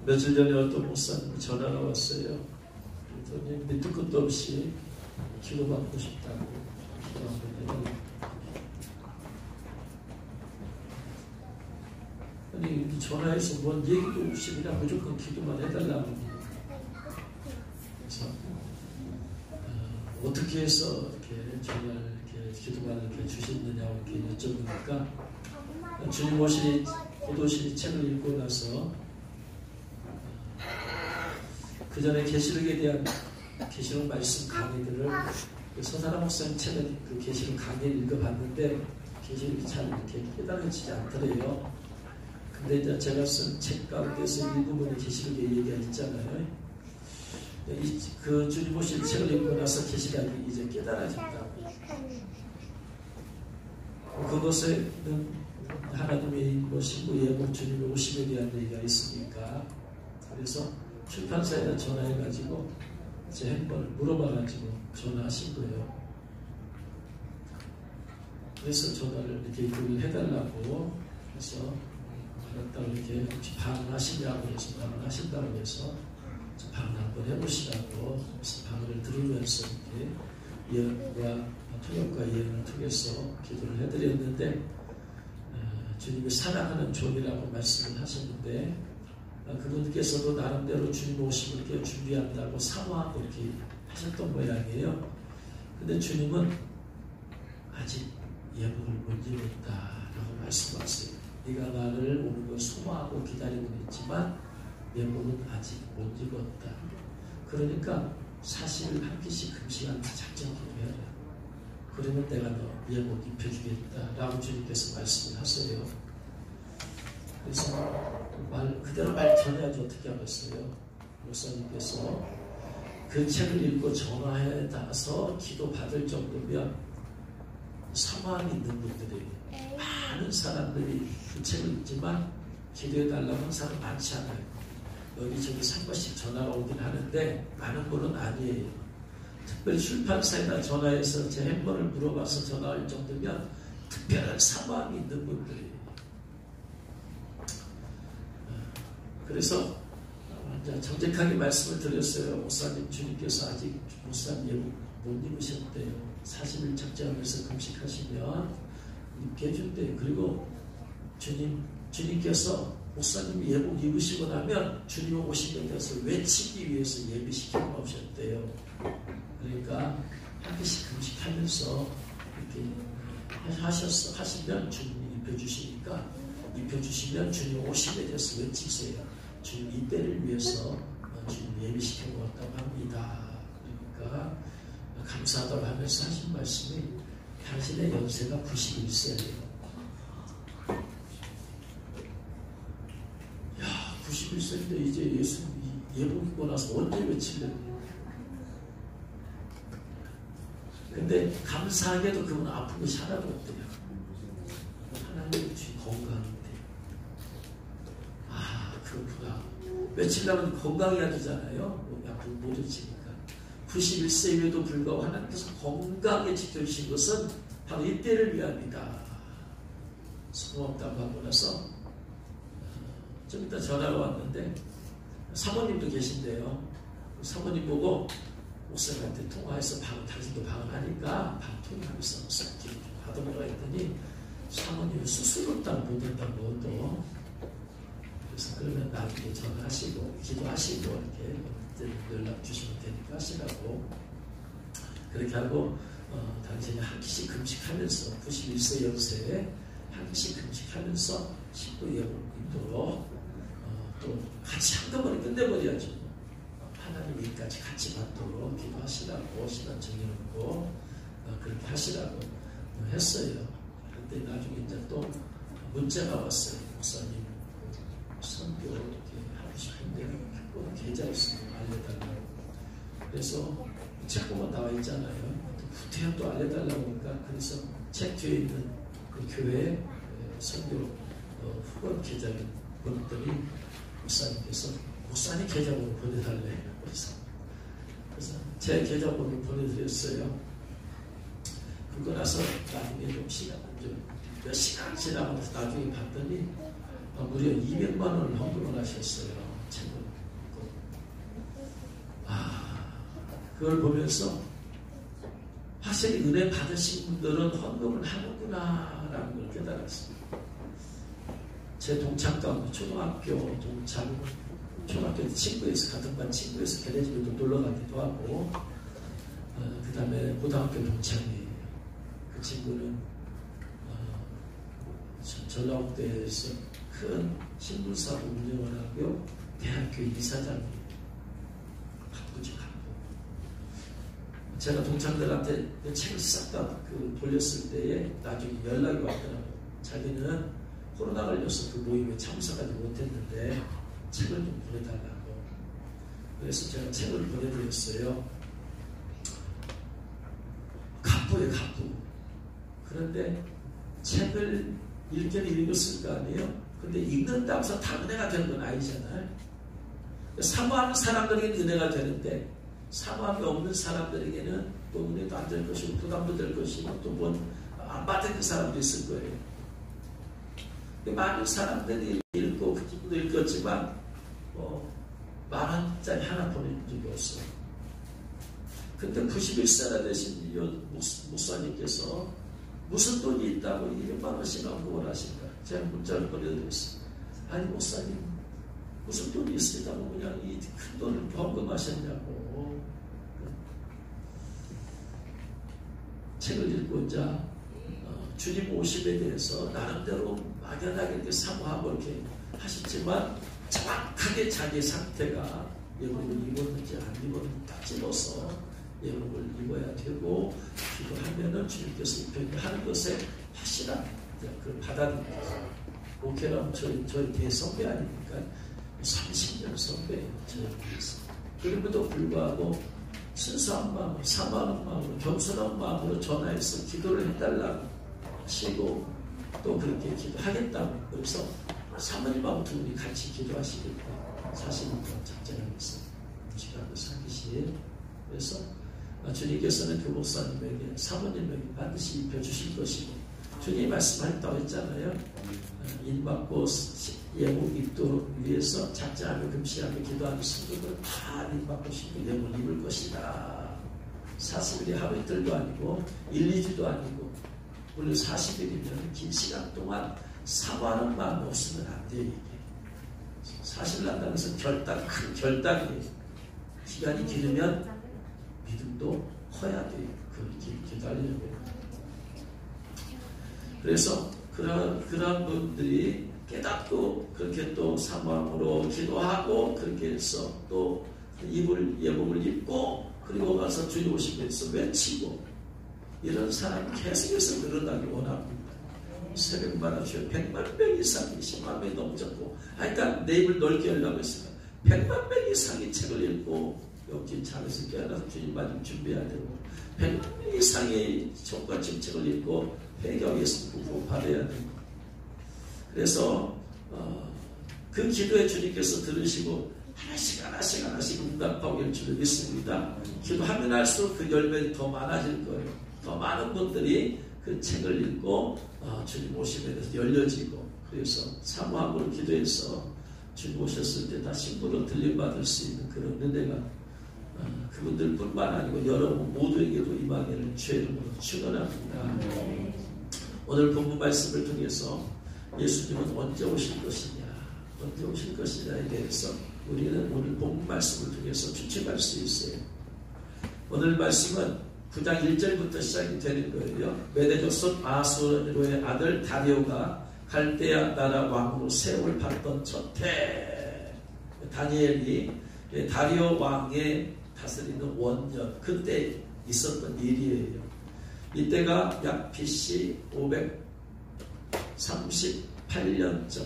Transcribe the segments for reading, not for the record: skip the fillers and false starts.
며칠 전에 어떤 목사님 전화가 왔어요. 그랬더니 밑도 끝도 없이 기도받고 싶다고 기도하고. 아니 전화해서 뭔 얘기도 없이 그냥 무조건 기도만 해달라고. 그래서 어떻게 해서 이렇게 전화를 이렇게 기도만 이렇게 주셨느냐고 이렇게 여쭤보니까 주님 오시니 고도시 책을 읽고 나서 그 전에 계시록에 대한 계시록 말씀 강의들을 서사람 목사님 책을 그 계시록 강의를 읽어봤는데 계시록이 잘 이렇게 깨달아지지 않더래요. 근데 이제 제가 쓴 책 가운데서 일부분의 계시록에 얘기가 있잖아요. 그 주님 오신 책을 읽고 나서 계시록이 이제 깨달아진다고. 그것에는 하나님의 모시고 예고 주님의 오심에 대한 얘기가 있으니까. 그래서 출판사에다 전화해가지고 제 행보를 물어봐가지고 전화하신 거예요. 그래서 전화를 이렇게 해달라고 해서 알았다고 이렇게 혹시 반응하시냐고 해서 반응하신다고 해서 반응 한번 해보시라고 해서 반응을 들으면서 이렇게 예언과 통역과 예언을 통해서 기도를 해드렸는데 주님이 사랑하는 종이라고 말씀을 하셨는데 그분께서도 나름대로 주님 오심을 이렇게 준비한다고 사모하고 이렇게 하셨던 모양이에요. 근데 주님은 아직 예복을 못 입었다라고 말씀하세요. 네가 나를 오는 걸 소망하고 기다리고 있지만 예복은 아직 못 입었다. 그러니까 사실을 한 끼씩 금식하는 작정을 해라. 그러면 내가 너 예복 입혀주겠다라고 주님께서 말씀을 하세요. 그래서 그대로 말 전해야지 어떻게 하겠어요. 목사님께서 그 책을 읽고 전화해 닿아서 기도 받을 정도면 사망이 있는 분들이 많은 사람들이 그 책을 읽지만 기도해 달라고 하는 사람 많지 않아요. 여기저기 3번씩 전화가 오긴 하는데 많은 분은 아니에요. 특별히 출판사에다 전화해서 제 행보를 물어봐서 전화할 정도면 특별한 사망이 있는 분들이. 그래서 정직하게 말씀을 드렸어요. 목사님 주님께서 아직 목사님 예복 못 입으셨대요. 40일 작정하면서 금식하시면 입게 해준대요. 그리고 주님께서 목사님 예복 입으시고 나면 주님 오시는 것을 외치기 위해서 예비시켜 놓으셨대요. 그러니까 한 개씩 금식하면서 이렇게 하시면 주님이 입혀주시니까 입혀주시면 주님 오심에 대해서 외치세요. 주님 이때를 위해서 주님 예비시켜 놓았다고 합니다. 그러니까 감사하다고 하면서 하신 말씀이 당신의 연세가 91세예요. 야, 91세인데 이제 예수 예복 입고 나서 언제 외치려고. 근데 감사하게도 그분 아픈 것이 하나도 없대요. 하나님의 주님 건강인데. 아, 그렇구나. 며칠나면 건강해야 되잖아요. 약을 못 외치니까. 91세임에도 불구하고 하나님께서 건강에 지켜주신 것은 바로 이때를 위함이다. 고맙다고 하고 나서 좀 이따 전화가 왔는데 사모님도 계신데요. 사모님 보고 목사님한테 통화해서 당신도 방언하니까 방통하면서 목사님 좀 받아보라 했더니 사모님이 수술했다고 못했다고 또. 그래서 그러면 나중에 전화하시고 기도하시고 이렇게 연락 주시면 되니까 하시라고. 그렇게 하고 당신이 한 끼씩 금식하면서 91세 연세에 한 끼씩 금식하면서 10도 예복 입도록 또 같이 한꺼번에 끝내버려야죠. 하나님 일까지 같이 받도록 기도하시라고 시간 정해놓고 그렇게 하시라고 했어요. 그런데 나중에 이제 또 문자가 왔어요. 목사님 선교 이렇게 하고 싶은데 꼭 계좌 있으면 알려달라고. 그래서 책보만 나와 있잖아요. 구태여 또 알려달라고 하니까 그래서 책 뒤에 있는 그 교회 선교 후원 계좌를 보냈더니 목사님께서 목사님 계좌번호 보내달래요. 그래서 제 계좌번호 보내드렸어요. 그러고 나서 나중에 몇 시간 지나고 나서 나중에 봤더니 무려 200만 원을 헌금을 하셨어요. 책을 그걸 보면서 확실히 은혜 받으신 분들은 헌금을 하는구나라는 걸 깨달았습니다. 제 동창 가운데 초등학교 동창, 초등학교 친구에서 같은 반 친구에서 걔네 집에도 놀러 가기도 하고, 그 다음에 고등학교 동창이에요. 그 친구는 전라북도에서 큰 신문사로 운영을 하고 대학교 이사장이에요. 바쁘죠, 바쁘. 제가 동창들한테 책을 싹 다 돌렸을 때에 나중에 연락이 왔더라고요. 자기는 코로나 걸려서 그 모임에 참석하지 못했는데 책을 좀 보내달라고. 그래서 제가 책을 보내드렸어요. 갑부예요, 갑부. 그런데 책을 읽기는 읽었을 거 아니에요? 근데 읽는다고 해서 다 은혜가 되는 건 아니잖아요. 사모하는 사람들에게는 은혜가 되는데 사모함이 없는 사람들에게는 또 은혜도 안 될 것이고 부담도 될 것이고 또 뭐 안 받는 사람도 있을 거예요. 많은 사람들이 읽고 그 기분도 읽었지만 10,000원짜리 하나 보낸 적이 없어요. 근데 91세나 되신 목사님께서 무슨 돈이 있다고 200만원씩 언급을 하신다. 제가 문자를 보내드렸어요. 아니 목사님 무슨 돈이 있으시다고 그냥 이 큰 돈을 헌금하셨냐고. 책을 읽고 이제 주님 오심에 대해서 나름대로 막연하게 이렇게 사모하고 이렇게 하셨지만 정확하게 자기 상태가 예복을 입었는지 안 입었는지 딱 집어서 예복을 입어야 되고 기도하면은 주님께서 입혀하는 것에 확실한 그 받아들입니다. 목회라면 저희 대선배 아닙니까? 30년 선배예요. 저희께서. 그럼에도 불구하고 순수한 마음으로, 사모하는 마음으로, 겸손한 마음으로 전화해서 기도를 해달라고 하시고 또 그렇게 기도하겠다고. 그래서 사모님하고 두 분이 같이 기도하시겠다. 40년 동안 작정하면서 시간을 사귀시. 그래서 주님께서는 그 목사님에게 사모님에게 반드시 입혀주실 것이고 주님이 말씀하셨다고 했잖아요. 인받고 예복 입도록 위해서 작정하며 금시하며 기도하는 성도들 다 인받고 싶고 예복을 입을 것이다. 40일이 하루 이틀도 아니고 1, 2주도 아니고 물론 40일이면 긴 시간 동안 사모하는 마음이 없으면 안 돼요. 이게 사실 난다는 것은 큰 결단이에요. 기간이 길으면 믿음도 커야 돼요. 그렇게 기다리려고. 그래서 그런 분들이 깨닫고 그렇게 또 사모함으로 기도하고 그렇게 해서 또 예복을 입고 그리고 가서 주님 오시면서 외치고 이런 사람이 계속해서 늘어나기 원합니다. 새벽마다 100만 명 이상이 10만 명이 넘쳤고 그러니까 내 입을 넓게 하려고 했어요. 100만 명 이상이 책을 읽고 여기 잠에서 깨어나서 주님 맞으면 준비해야 되고 100만 명 이상의 정관침 책을 읽고 회개하겠습니다. 구원 받아야 되고 그래서 그 기도에 주님께서 들으시고 하나씩 응답하고 일 줄을 믿습니다. 기도하면 할수록 그 열매가 더 많아질 거예요. 더 많은 분들이 그 책을 읽고 주님 오심에 대해서 열려지고 그래서 사모함으로 기도해서 주님 오셨을 때 다 신부로 들림받을 수 있는 그런 은혜가 그분들 뿐만 아니고 여러분 모두에게도 임하기를 주의 이름으로 축원합니다. 오늘 본문 말씀을 통해서 예수님은 언제 오실 것이냐 언제 오실 것이냐에 대해서 우리는 오늘 본문 말씀을 통해서 추측할 수 있어요. 오늘 말씀은 9장 1절부터 시작이 되는 거예요. 메데조선 아수르의 아들 다리오가 갈대아 나라 왕으로 세움을 받던 첫해 다니엘이 다리오 왕의 다스리는 원년 그때 있었던 일이에요. 이때가 약 BC 538년 전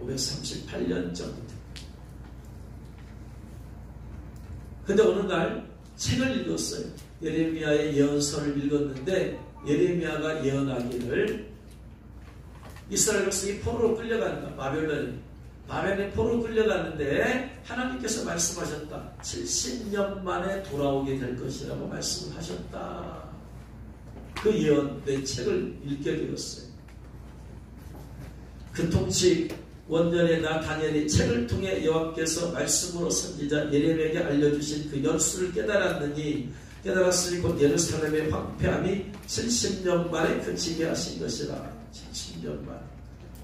538년 전입니다. 근데 어느 날 책을 읽었어요. 예레미야의 예언서를 읽었는데 예레미야가 예언하기를 이스라엘 백성이 포로로 끌려간다. 바벨론에 포로로 끌려갔는데 하나님께서 말씀하셨다. 70년 만에 돌아오게 될 것이라고 말씀을 하셨다. 그 예언 내 책을 읽게 되었어요. 그 통치 원년에 나 다니엘이 책을 통해 여호와께서 말씀으로 선지자 예레미야에게 알려주신 그 연수를 깨달았으니 곧 예루살렘의 황폐함이 70년 만에 그치게 하신 것이라. 70년 만에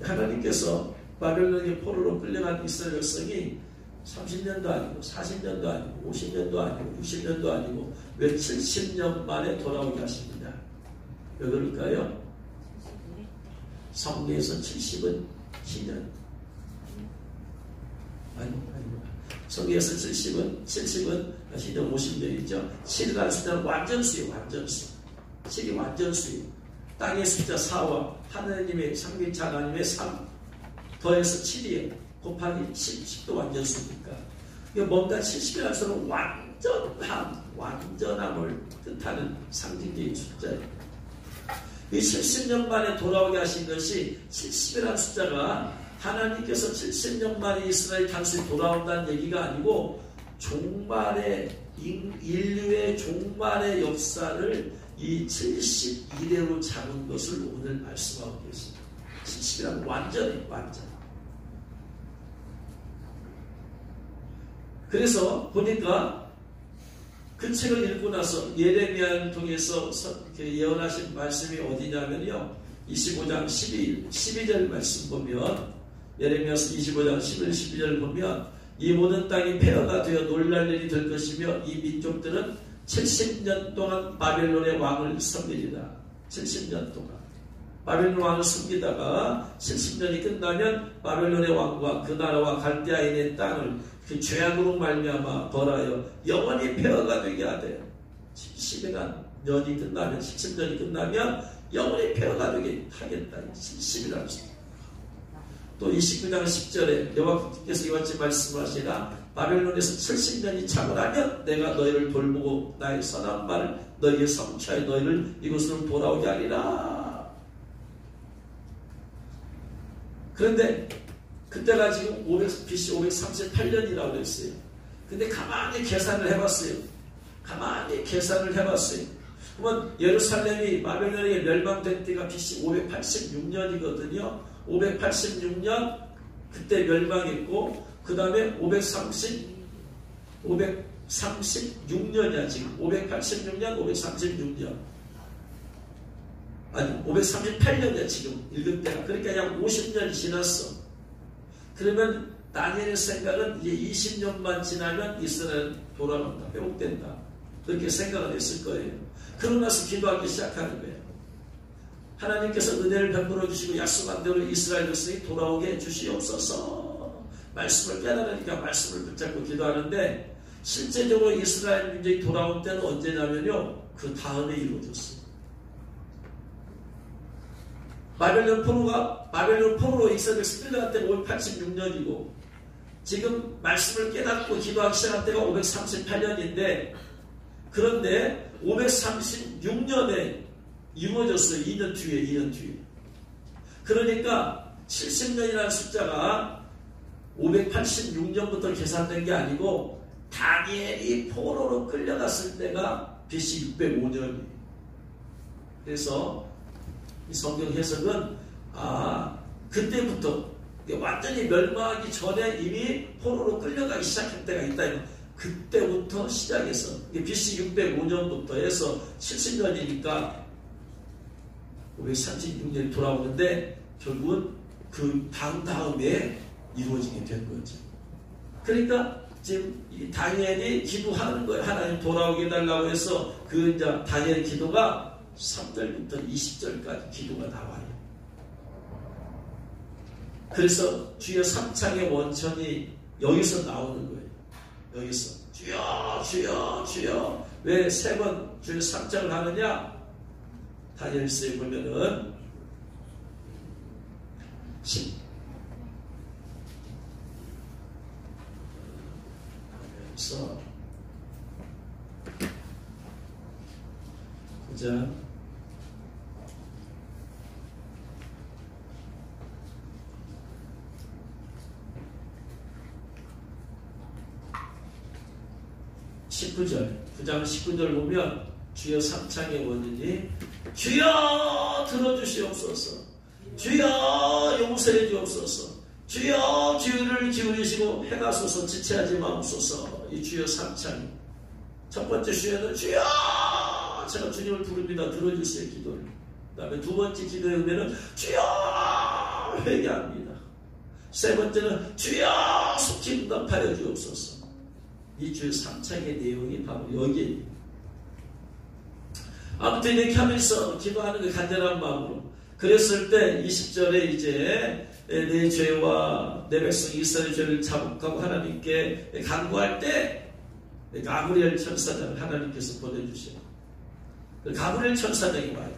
하나님께서 바벨론의 포로로 끌려간 이스라엘 백성이 30년도 아니고 40년도 아니고 50년도 아니고 60년도 아니고 왜 70년 만에 돌아오게 하십니다. 왜 그럴까요? 성경에서 70은 시년 아닙니다. 성경에서 70은 시년 50년이죠. 7이라는 숫자는 완전수예요. 완전수. 7이 완전수예요. 땅의 숫자 4와 하나님의 상비차 하나님의 3 더해서 7이에요. 곱하기 10도 완전수니까. 뭔가 70이라는 숫자는 완전함을 뜻하는 상징적인 숫자예요. 이 70년 만에 돌아오게 하신 것이 70이라는 숫자가 하나님께서 70년 만에 이스라엘이 단순히 돌아온다는 얘기가 아니고 인류의 종말의 역사를 이 71회로 잡은 것을 오늘 말씀하고 계십니다. 70이란 완전히 완전. 그래서 보니까 그 책을 읽고 나서 예레미야를 통해서 예언하신 말씀이 어디냐면요. 25장 12절 말씀 보면 예레미야서 25장 11, 12절 보면 이 모든 땅이 폐허가 되어 놀랄 일이 될 것이며 이 민족들은 70년 동안 바벨론의 왕을 섬기리라. 70년 동안 바벨론 왕을 섬기다가 70년이 끝나면 바벨론의 왕과 그 나라와 갈대아인의 땅을 그 죄악으로 말미암아 벌하여 영원히 폐허가 되게 하되 70년이 끝나면 70년이 끝나면 영원히 폐허가 되게 하겠다. 70이라는 숫자. 또 29장 10절에 여호와께서 이같이 말씀하시라. 바벨론에서 70년이 차고 나면 내가 너희를 돌보고 나의 선한 말을 너희에게 성취하여 너희를 이곳으로 돌아오게 하리라. 그런데 그때가 지금 BC 538년이라고 그랬어요. 근데 가만히 계산을 해봤어요. 그러면 예루살렘이 바벨론에게 멸망된 때가 BC 586년이거든요. 586년 그때 멸망했고 그 다음에 536년이야 지금. 586년 536년 아니 538년이야 지금 읽을 때가. 그러니까 약 50년이 지났어. 그러면 다니엘의 생각은 이제 20년만 지나면 이스라엘 돌아간다, 회복된다, 그렇게 생각을 했을 거예요. 그러고 나서 기도하기 시작하는 거예요. 하나님께서 은혜를 베풀어 주시고 약속한 대로 이스라엘 백성이 돌아오게 해주시옵소서. 말씀을 깨달으니까 말씀을 붙잡고 기도하는데 실제적으로 이스라엘 민족이 돌아온 때는 언제냐면요, 그 다음에 이루어졌어요. 바벨론 포로로 이스라엘 백성이 끌려간 때가 586년이고 지금 말씀을 깨닫고 기도하기 시작한 때가 538년인데 그런데 536년에 이루어졌어요. 2년 뒤에. 그러니까 70년이라는 숫자가 586년부터 계산된 게 아니고 다니엘이 포로로 끌려갔을 때가 BC 605년이에요. 그래서 이 성경 해석은 그때부터 완전히 멸망하기 전에 이미 포로로 끌려가기 시작할 때가 있다. 그때부터 시작해서 BC 605년부터 해서 70년이니까 536년이 돌아오는데 결국은 그 다음에 이루어지게 된 거죠. 그러니까 지금 이 다니엘이 기도하는 거예요. 하나님 돌아오게 해달라고 해서 그 이제 다니엘 기도가 3절부터 20절까지 기도가 나와요. 그래서 주여 3창의 원천이 여기서 나오는 거예요. 여기서 주여 왜 세 번 주여 3창을 하느냐? 다니엘서에 보면은 그래서 보자. 19절, 9장 19절 보면 주여 3창의 원인이 주여 들어주시옵소서, 주여 용서해 주옵소서, 주여 귀를 기울이시고 해가 쏘서 지체하지 마옵소서. 이 주여 3찬 첫 번째 주여는 주여 제가 주님을 부릅니다. 들어주세요. 기도를. 그 다음에 두 번째 기도에 오면은 주여 회개합니다. 세 번째는 주여 속히 응답하여 주옵소서. 이 주의 3창의 내용이 바로 여기에 아무튼 이렇게 하면서 기도하는 그 간절한 마음으로 그랬을 때 20절에 이제 내 죄와 내 백성 이스라엘 죄를 자복하고 하나님께 간구할 때 가브리엘 천사장을 하나님께서 보내주셔요. 가브리엘 천사장이 와요.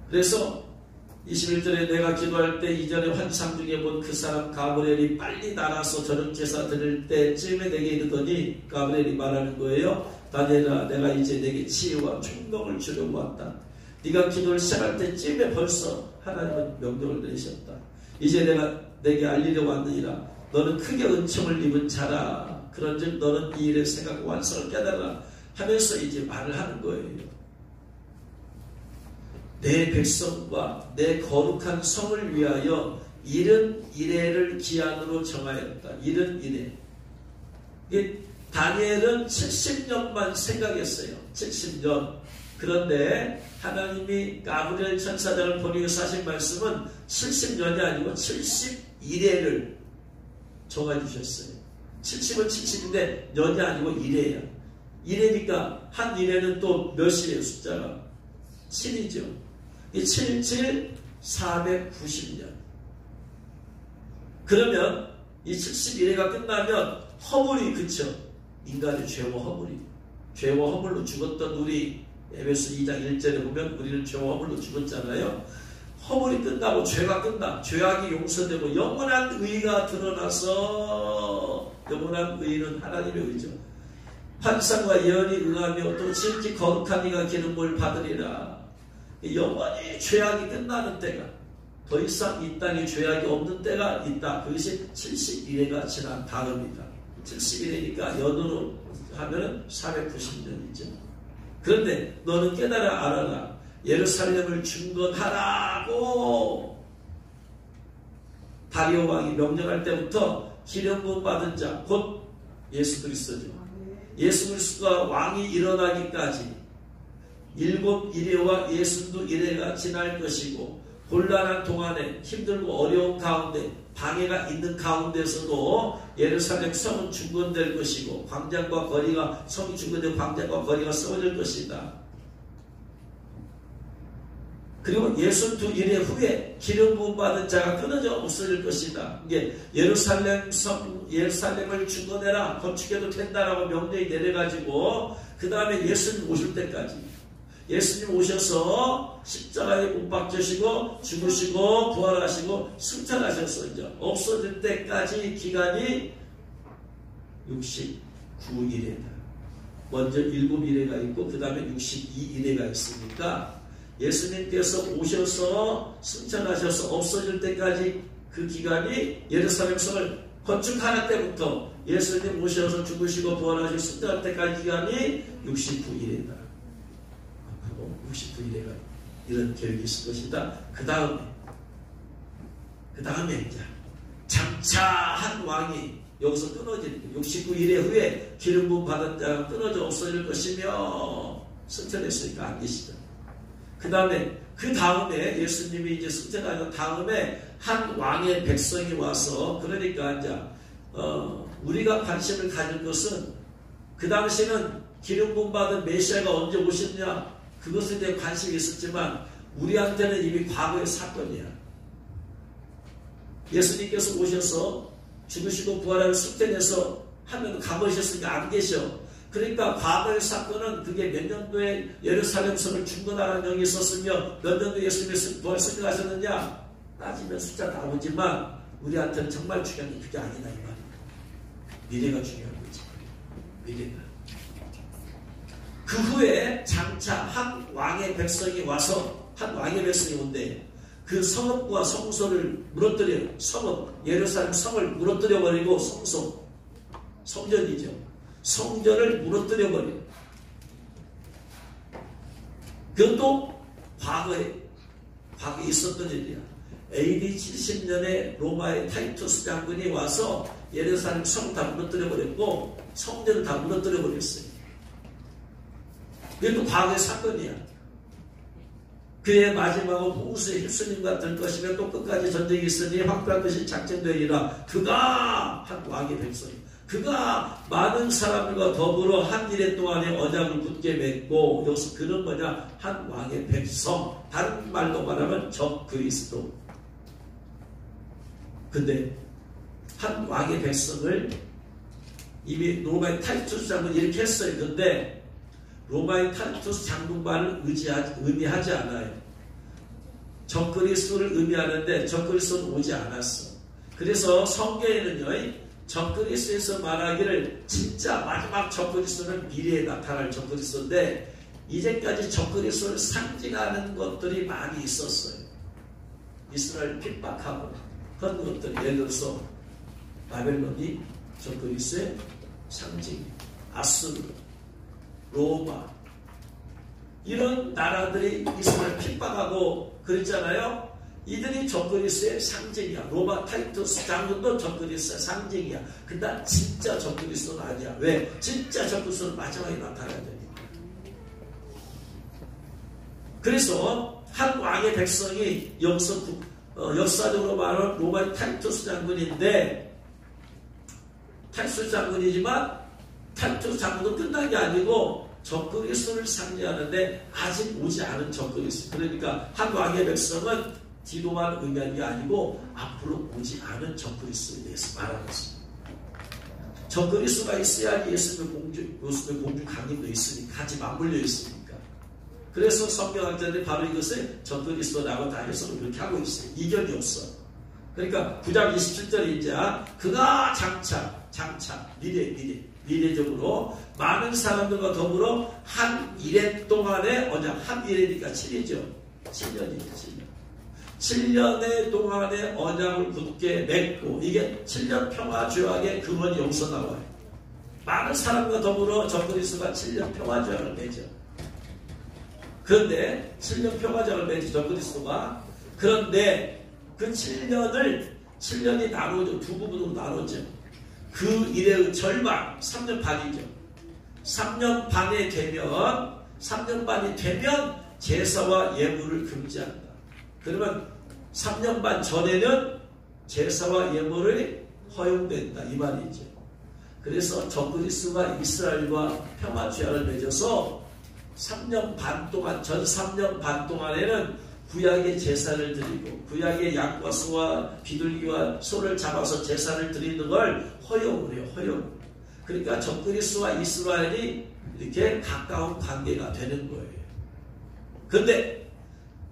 그래서 21절에 내가 기도할 때 이전에 환상 중에 본 그 사람 가브리엘이 빨리 날아서 저녁 제사 드릴 때쯤에 내게 이르더니 가브리엘이 말하는 거예요. 다니엘아 내가 이제 내게 치유와 총명을 주려고 왔다. 네가 기도를 시작할 때쯤에 벌써 하나님은 명령을 내리셨다. 이제 내가 내게 알리려고 왔느니라. 너는 크게 은총을 입은 자라. 그런즉 너는 이 일의 생각 완성을 깨달아 하면서 이제 말을 하는 거예요. 내 백성과 내 거룩한 성을 위하여 71회를 기한으로 정하였다. 71회. 다니엘은 70년만 생각했어요. 70년. 그런데 하나님이 가브리엘 천사장을 보내서 하신 말씀은 70년이 아니고 71회를 정해주셨어요. 70은 70인데 년이 아니고 1회야. 1회니까 한 1회는 또 몇이에요? 숫자가 7이죠. 이 77, 490년. 그러면 이 71회가 끝나면 허물이 그쳐. 인간의 죄와 허물이. 죄와 허물로 죽었던 우리 에베소 2장 1절에 보면 우리는 죄와 허물로 죽었잖아요. 허물이 끝나고 죄가 끝나. 죄악이 용서되고 영원한 의가 드러나서 영원한 의는 하나님의 의죠. 환상과 예언이 응하며 또 지극히 거룩한 이가 기름을 받으리라. 영원히 죄악이 끝나는 때가 더 이상 이 땅에 죄악이 없는 때가 있다. 그것이 71회가 지난 다음이다. 71회니까 연으로 하면 490년이죠. 그런데 너는 깨달아 알아라. 예루살렘을 중건하라고 다리오 왕이 명령할 때부터 기름 부음 받은 자 곧 예수 그리스도죠. 예수 그리스도가 왕이 일어나기까지 7일회와 61회가 지날 것이고 곤란한 동안에 힘들고 어려운 가운데 방해가 있는 가운데서도 예루살렘 성은 중건될 것이고 광장과 거리가 성이 중건되고 광장과 거리가 세워질 것이다. 그리고 62일의 후에 기름 부음 받은 자가 끊어져 없어질 것이다. 이게 예루살렘을 중건해라. 건축해도 된다라고 명령이 내려가지고 그 다음에 예수님 오실 때까지 예수님 오셔서 십자가에 못 박히시고 죽으시고 부활하시고 승천하셔서 이제 없어질 때까지 기간이 69일이다. 먼저 7일회가 있고 그 다음에 62일회가 있으니까 예수님께서 오셔서 승천하셔서 없어질 때까지 그 기간이 예루살렘 성을 건축하는 때부터 예수님 오셔서 죽으시고 부활하시고 승천할 때까지 기간이 69일이다. 69일에가 이런 계획이 있을 것이다. 그 다음에 이제 장차 한 왕이 여기서 끊어지는 69일에 후에 기름 부음 받은 자가 끊어져 없어질 것이며 승천했으니까 안 계시죠. 그 다음에 예수님이 이제 승천하는 다음에 한 왕의 백성이 와서 그러니까 이제 우리가 관심을 가질 것은 그 당시는 기름 부음 받은 메시아가 언제 오셨냐 그것에 대해 관심이 있었지만 우리한테는 이미 과거의 사건이야. 예수님께서 오셔서 죽으시고 부활하고 승천해서 하면 가보셨으니까 안 계셔. 그러니까 과거의 사건은 그게 몇 년도에 예루살렘 성을 중건하라는 명이 있었으며 몇 년도에 예수님이 부활 승천하셨느냐 따지면 숫자 나오지만 우리한테는 정말 중요한 게 그게 아니다 이 말이야. 미래가 중요한 거지. 미래가. 그 후에 장차 한 왕의 백성이 와서 한 왕의 백성이 온대. 그 성읍과 성소를 무너뜨려 예루살렘 성을 무너뜨려 버리고 성전이죠. 성전을 무너뜨려 버려. 그것도 과거에 과거에 있었던 일이야. AD 70년에 로마의 타이투스 장군이 와서 예루살렘 성 다 무너뜨려 버렸고 성전을 다 무너뜨려 버렸어요. 이것도 과거의 사건이야. 그의 마지막은 홍수의 휩쓸림과 될 것이며 또 끝까지 전쟁이 있으니 확고한 것이 작정되리라. 그가 한 왕의 백성, 그가 많은 사람들과 더불어 한 일해 동안에 언약을 굳게 맺고, 여기서 그는 뭐냐? 한 왕의 백성, 다른 말로 말하면 적그리스도. 근데 한 왕의 백성을 이미 로마의 타이투스 장군이 이렇게 했어요. 근데 로마의 타이투스 장군만을 의미하지 않아요. 적그리스도를 의미하는데 적그리스도는 오지 않았어. 그래서 성경에는요, 적그리스도에서 말하기를 진짜 마지막 적그리스도는 미래에 나타날 적그리스도인데, 이제까지 적그리스도를 상징하는 것들이 많이 있었어요. 이스라엘 핍박하고 그런 것들, 예를 들어서 바벨론이 적그리스도의 상징, 아수르, 로마, 이런 나라들이 이스라엘 핍박하고 그랬잖아요. 이들이 적그리스도의 상징이야. 로마 타이투스 장군도 적그리스도의 상징이야. 근데 진짜 적그리스도는 아니야. 왜? 진짜 적그리스도는 마지막에 나타나야 되니까. 그래서 한 왕의 백성이 여기서 역사적으로 말하는 로마의 타이투스 장군인데, 타이투스 장군이지만 타이투스 장군도 끝난 게 아니고 적그리스도를 상징하는데 아직 오지 않은 적그리스도. 그러니까 한 왕의 백성은 뒤로만 의미하는 게 아니고 앞으로 오지 않은 적그리스도에 대해서 말하는 것입니다. 적그리스도가 있어야 예수님의 공중 강림도 있으니까, 같이 맞물려 있으니까. 그래서 성경학자들이 바로 이것을 적그리스도라고 다 해석을 그렇게 하고 있어요. 이견이 없어. 그러니까 9장 27절에 이제 그가 장차 미래적으로 많은 사람들과 더불어 한 일해 동안에, 한 일해니까 7이죠. 7년이죠. 7년의 동안에 언약을 굳게 맺고, 이게 7년 평화 조약의 근원이 여기서 나와요. 많은 사람과 더불어 적그리스도가 7년 평화 조약을 맺죠. 그런데 7년 평화 조약을 맺죠, 적그리스도가. 그런데 그 7년이 나누어져, 두 부분으로 나누어져. 그 일의 절반, 3년 반이죠. 3년 반이 되면 제사와 예물을 금지한다. 그러면 3년 반 전에는 제사와 예물이 허용된다, 이 말이죠. 그래서 적그리스도가 이스라엘과 평화 조약을 맺어서 3년 반 동안, 전 3년 반 동안에는 구약의 제사를 드리고, 구약의 양과 소와 비둘기와 소를 잡아서 제사를 드리는 걸 허용을 해요. 허용. 그러니까 적그리스도와 이스라엘이 이렇게 가까운 관계가 되는 거예요. 근데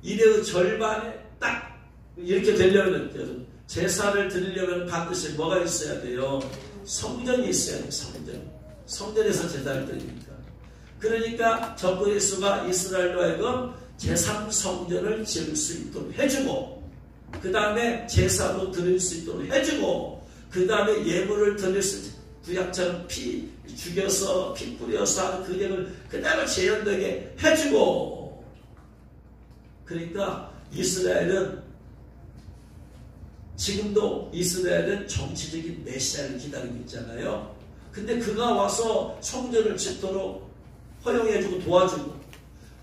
이래의 절반에 딱 이렇게 되려면, 제사를 드리려면 반드시 뭐가 있어야 돼요? 성전이 있어야 돼요. 성전에서 제사를 드리니까. 그러니까 적그리스도가 이스라엘로 하여금 제3성전을 지을 수 있도록 해주고, 그 다음에 제사도 드릴 수 있도록 해주고, 그 다음에 예물을 드릴 수, 구약처럼 피 죽여서 피 뿌려서 하는 그 예물 그대로 재현되게 해주고. 그러니까 지금도 이스라엘은 정치적인 메시아를 기다리고 있잖아요. 근데 그가 와서 성전을 짓도록 허용해주고 도와주고,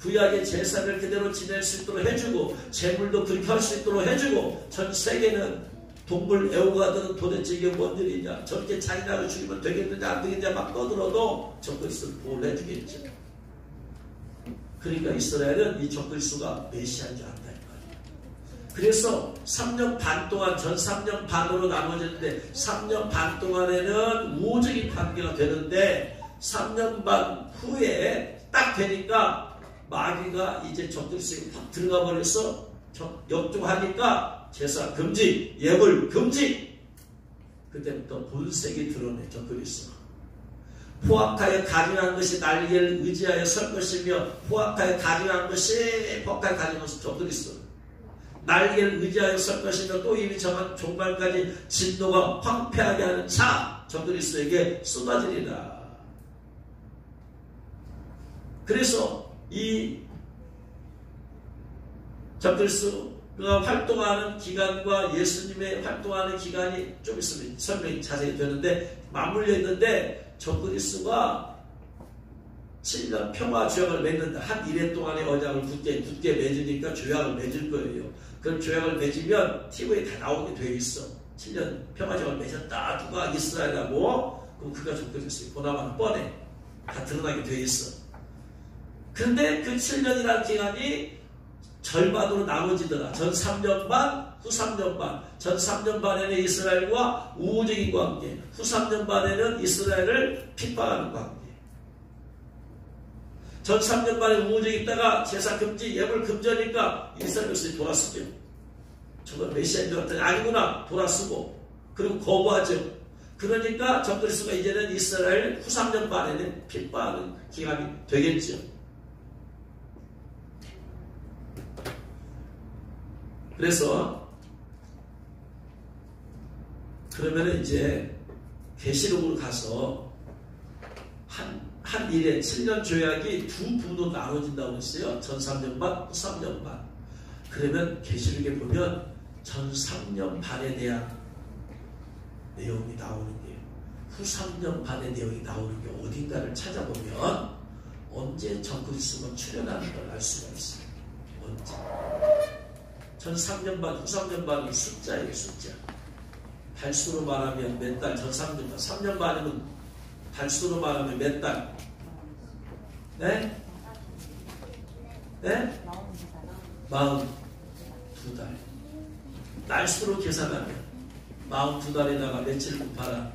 구약의 제사를 그대로 지낼 수 있도록 해주고, 제물도 그렇게 할 수 있도록 해주고, 전 세계는 동물 애호가들은 도대체 이게 뭔 일이냐, 저렇게 잔인하게 죽이면 되겠느냐 안 되겠냐 막 떠들어도 적그리스도를 보호를 해주겠죠. 그러니까 이스라엘은 이 적그리스도가 메시아인 줄 안다, 이 말이에요. 그래서 3년 반 동안, 전 3년 반으로 나눠졌는데 3년 반 동안에는 우호적인 관계가 되는데, 3년 반 후에 딱 되니까 마귀가 이제 적그리스도에 확 들어가 버려서 역종하니까 제사 금지, 예물 금지. 그때부터 본색이 드러내, 적그리스도. 포악하여 가증한 것이 날개를 의지하여 설 것이며, 포악하여 가증한 것이 적그리스도. 날개를 의지하여 설 것이며, 또 이미 정한 종말까지 진노가 황폐하게 하는 차, 적그리스도에게 쏟아지리라. 그래서 이 적그리스도 그가 활동하는 기간과 예수님의 활동하는 기간이 좀 있으면 설명이 자세히 되는데 맞물려 있는데 적그리스도가 7년 평화 조약을 맺는다. 한 1회 동안의 언약을 굳게 맺으니까 조약을 맺을 거예요. 그럼 조약을 맺으면 TV에 다 나오게 되어 있어. 7년 평화 조약을 맺었다. 누가 이스라엘하고 그럼 그가 적그리스도의 보나마나 뻔해. 다 드러나게 되어 있어. 그런데 그 7년이라는 기간이 절반으로 나눠지더라. 전 3년 반, 후 3년 반. 전 3년 반에는 이스라엘과 우호적인 관계, 후 3년 반에는 이스라엘을 핍박하는 관계. 전 3년 반에 우호적이 있다가 제사 금지, 예물 금지하니까 이스라엘 백성이 돌아서죠. 저건 메시아인 줄 알았더니 아니구나. 돌아서고. 그리고 거부하죠. 그러니까 적그리스도가 이제는 이스라엘 후 3년 반에는 핍박하는 기간이 되겠죠. 그래서 그러면은 이제 계시록으로 가서 한 일에 7년 조약이 두 부로 나눠진다고 했어요. 전 3년 반, 후 3년 반. 그러면 계시록에 보면 전 3년 반에 대한 내용이 나오는데요. 후 3년 반의 내용이 나오는 게 어딘가를 찾아보면 언제 적그리스도가 출현하는 걸 알 수가 있어요. 언제. 전 3년 반, 후 3년 반은 숫자예요, 숫자. 달수로 말하면 몇 달, 전 3년 반. 3년 반이면 달수로 말하면 몇 달? 네? 네? 42달. 날수로 계산하면 42달에다가 며칠 곱하라?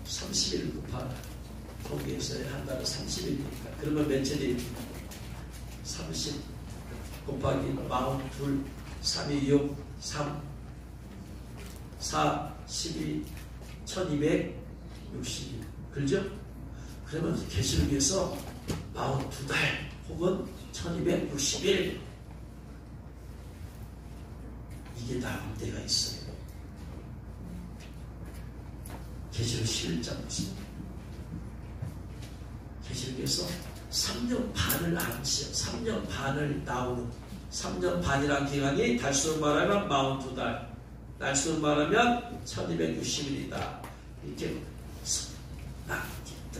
30일 곱하라. 거기에서 한 달은 30일이니까. 그러면 며칠이 30 곱하기 42, 3이 6, 3, 4, 12, 1260일. 그렇죠? 그러면 계시록에서 42달 혹은 1260일 이게 나올 때가 있어요. 계시록 11장 보시면 계시록에서 3년 반을 암시해요. 3년 반을 나오는 3년 반이라는 기간이 달수로 말하면 42달, 날수로 말하면 1260일이다. 이렇게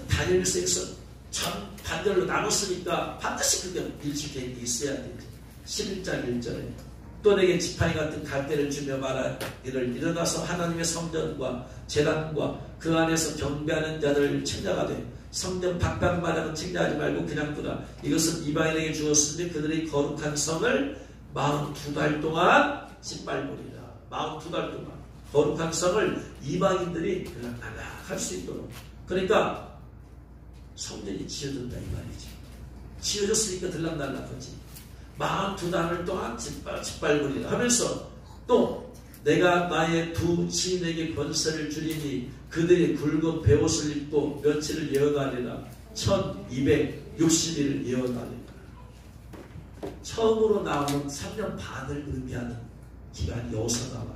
다니엘서에서 전 반절로 나눴으니까 반드시 그게 일치되는 게 있어야 되지. 11장 1절에 또 내게 지팡이 같은 갈대를 주며 말하 이를 일어나서 하나님의 성전과 제단과 그 안에서 경배하는 자들을 책략하되 성전 박방마당은 책략하지 말고 그냥 두라. 이것은 이방인에게 주었으니 그들의 거룩한 성을 42달 동안 짓밟으리라. 42달 동안 거룩한 성을 이방인들이 들락날락할 수 있도록. 그러니까 성전이 지어진다 이 말이지. 지어졌으니까 들락날락하지. 42달을 동안 짓밟으리라 하면서 또 내가 나의 두 지인에게 권세를 주리니 그들이 굵은 베옷을 입고 며칠을 예언하리라. 1260일을 예언하리라. 처음으로 나오는 3년 반을 의미하는 기간이 여기서 나와.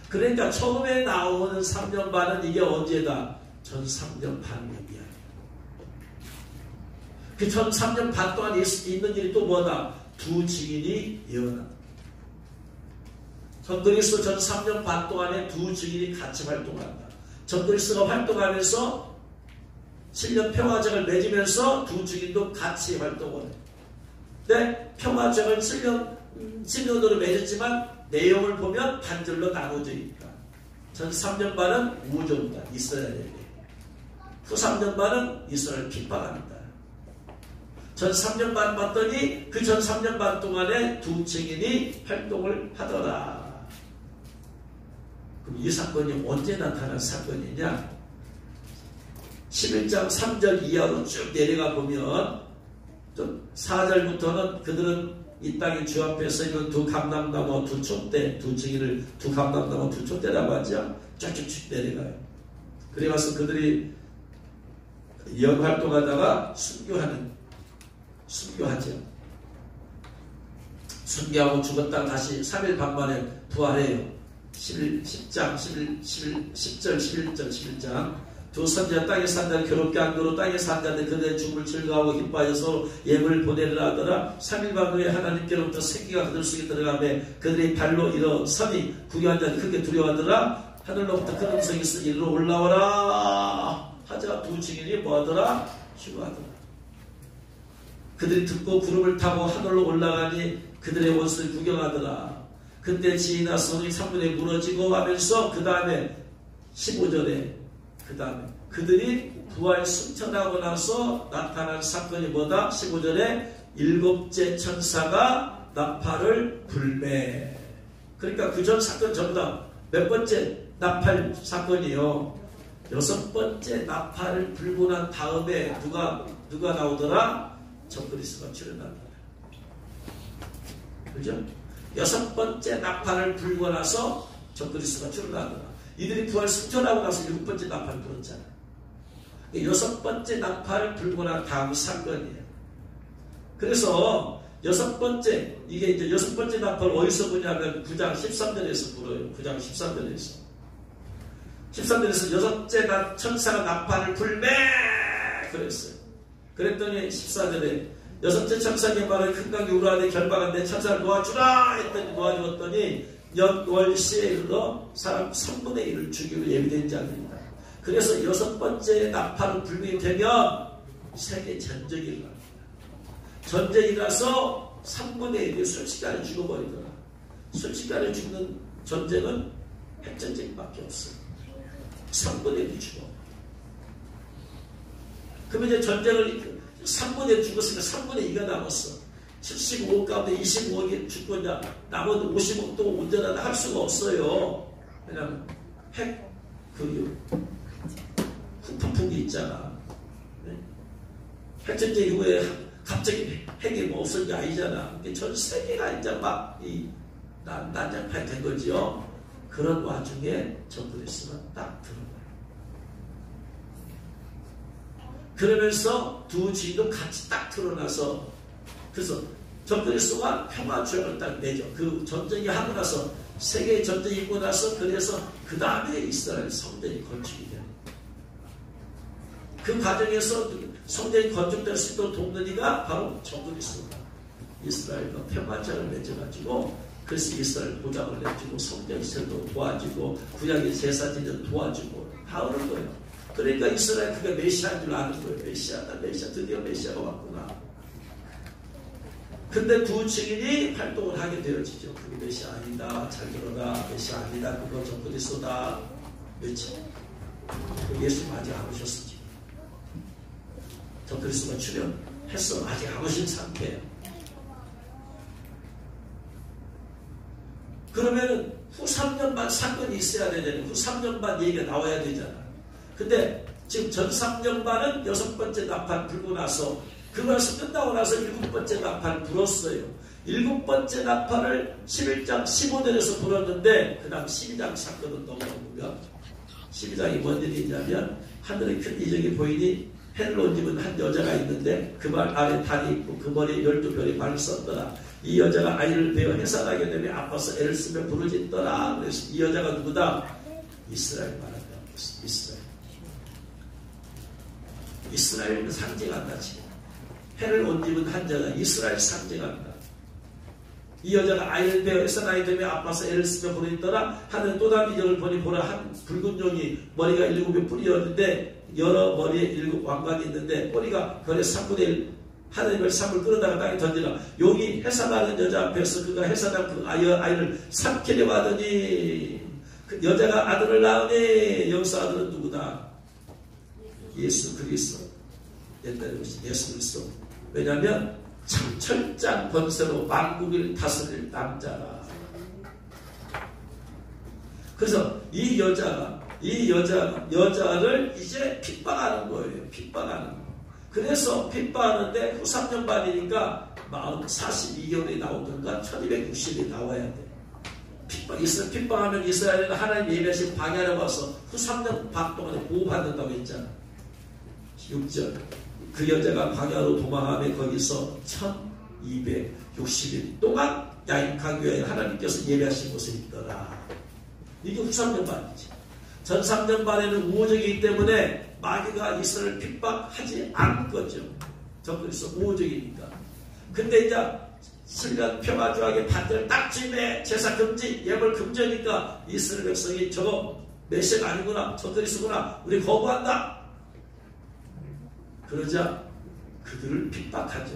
그러니까 처음에 나오는 3년 반은 이게 언제다? 전 3년 반을 의미하는. 그 전 3년 반 동안 있는 일이 또 뭐다? 두 증인이 예언한다. 적그리스도 전 3년 반 동안에 두 증인이 같이 활동한다. 적그리스도가 활동하면서 7년 평화정을 맺으면서 두 증인도 같이 활동을 해. 근데 평화정을 7년으로 맺었지만 내용을 보면 반절로 나눠져 있다. 전 3년 반은 우호적이다. 이스라엘에게. 후 3년 반은 이스라엘을 핍박합니다. 전 3년 반 봤더니 그 전 3년 반 동안에 두 증인이 활동을 하더라. 그럼 이 사건이 언제 나타난 사건이냐? 11장 3절 이하로 쭉 내려가 보면 좀 4절부터는 그들은 이 땅의 주 앞에서 있는 두 감람나무 두 촛대, 두 증인을 두 감람나무 두 촛대라고 하죠. 쭉쭉쭉 내려가요. 그래 가서 그들이 영활동하다가 순교하죠. 순교하고 죽었다가 다시 3일 반 만에 부활해요. 10절, 11절 두 선지자 땅에 산 자를 괴롭게 함으로 땅에 산 자들 그들의 죽음을 즐거워하고 기뻐하여서 예물을 보내리라 하더라. 3일반 후에 하나님께로부터 생기가 그들 속에 들어가며 그들의 발로 일어서니 구경한 자들이 크게 두려워하더라. 하늘로부터 큰 음성이 있어 이리로 올라오라 하자 두 증인이 뭐하더라? 휴가하더라. 그들이 듣고 구름을 타고 하늘로 올라가니 그들의 원수를 구경하더라. 그때 지혜나 성이 3분에 무너지고 하면서 그 다음에 15절에 그 다음에 그들이 부활 승천하고 나서 나타난 사건이 뭐다? 15절에 일곱째 천사가 나팔을 불매. 그러니까 그 전 사건 전부 다 몇 번째 나팔 사건이요? 6번째 나팔을 불고 난 다음에 누가 나오더라? 적그리스도가 출현한다. 그죠? 6번째 나팔을 불고 나서 적그리스도가 출현하더라. 이들이 부활 승천하고 나서 7번째 나팔을 불었잖아. 6번째 나팔을 불고 난 다음 사건이에요. 그래서 6번째, 이게 이제 6번째 나팔 어디서 부냐면 9장 13절에서 불어요. 9장 13절에서. 13절에서 6째 천사가 나팔을 불매! 그랬어요. 그랬더니 14절에 6째 천사의 말을 큰 강이 우라하되 결박한데 천사를 놓아주라! 했더니 놓아주었더니 연월시에 이르러 사람 3분의 1을 죽이기로 예비된 자들이다. 그래서 6번째 나팔을 불게 되면 세계 전쟁이 일어납니다. 전쟁이 일어나서 3분의 1이 순식간에 죽어버리더라. 순식간에 죽는 전쟁은 핵전쟁밖에 없어요. 3분의 1이 죽어. 그러면 이제 전쟁을 3분의 1 죽었으니까 3분의 2가 남았어. 75억 가운데 25억이 죽고 이제 나머지 50억도 운전하다 할 수가 없어요. 왜냐하면 후폭풍이 있잖아. 네? 핵전쟁 이후에 갑자기 핵이 뭐 없어진 게 아니잖아. 전 세계가 이제 막 난장판이 된 거지요. 그런 와중에 적그리스도가 딱 들어가요. 그러면서 두 주인도 같이 딱 드러나서 그래서 적그리스도가 평화조약을 딱 내죠. 그 전쟁이 하고 나서 세계 전쟁이 있고 나서 그래서 그 다음에 이스라엘 성전이 건축이 돼요. 그 과정에서 성전이 건축될 수 있도록 돕는 이가 바로 적그리스도다. 이스라엘과 평화조약을 맺어가지고 그래서 이스라엘 보장을 내주고 성전 시설도 도와주고 구약의 제사진을 도와주고 다 오는 거예요. 그러니까 이스라엘 그가 메시아인 줄 아는 거예요. 메시아다. 드디어 메시아가 왔구나. 근데 두 증인이 활동을 하게 되어지죠. 그게 메시아 아니다. 잘 들어라. 메시아 아니다. 그거 적그리스도다. 그렇지. 예수님 아직 안 오셨지. 적그리스도가 출현했어. 아직 안 오신 상태예요. 그러면 후 3년 반 사건이 있어야 되잖아요. 후 3년 반 얘기가 나와야 되잖아. 근데 지금 전 3년 반은 6번째 나팔 불고 나서 그것이 끝나고 나서 7번째 나팔을 불었어요. 7번째 나팔을 11장 15절에서 불었는데 그 다음 12장 사건은 넘어오면 12장이 뭔 일이 있냐면 하늘에 큰 이적이 보이니 해를 온 입은 한 여자가 있는데 그 발 아래 달이 있고 그 머리에 12별이 발을 썼더라. 이 여자가 아이를 베어 해산하게 되면 아파서 애를 쓰며 부르짖더라. 그래서 이 여자가 누구다? 이스라엘 말한다. 이스라엘을 상징한다. 지금 해를 온 입은 한 여자 이스라엘 상징한다. 이 여자가 아이를 베어 해산하게 되면 아파서 애를 쓰며 부르짖더라. 하늘 또 다른 이적을 보니 보라 한 붉은 용이 머리가 7개 뿔이었는데 여러 머리에 7 왕관이 있는데 꼬리가 별의 3분의 1 하늘의 삽을 끌어다가 땅에 던지라. 용이 해산하는 여자 앞에서 그가 해산한 그 아이를 삼키려고 하더니 그 여자가 아들을 낳으니 여기서 아들은 누구다? 예수 그리스도. 옛날에 예수 그리스도. 왜냐하면 철장 권세로 만국을 다스릴 남자라. 그래서 이 여자를 이제 핍박하는 거예요. 핍박하는 거. 그래서 핍박하는데 후 3년 반이니까 42개월이 나오든가 1260이 나와야 돼. 핍박하면 이스라엘은 하나님 예배하신 방해하러 와서 후 3년 반 동안에 보호받는다고 했잖아. 6절. 그 여자가 광야로 도망하며 거기서 1260일 동안 야인카 교회에 하나님께서 예배하신 곳에 있더라. 이게 후 3년 반이지. 전 3년 반에는 우호적이기 때문에 마귀가 이스라엘을 핍박하지 않은 거죠. 적그리스도 우호적이니까. 근데 이제 7년 평화조약의 반대를 딱 주임해 제사 금지, 예물 금지니까 이스라엘 백성이 저거 메시아가 아니구나, 적그리스도구나, 우리 거부한다. 그러자 그들을 핍박하죠.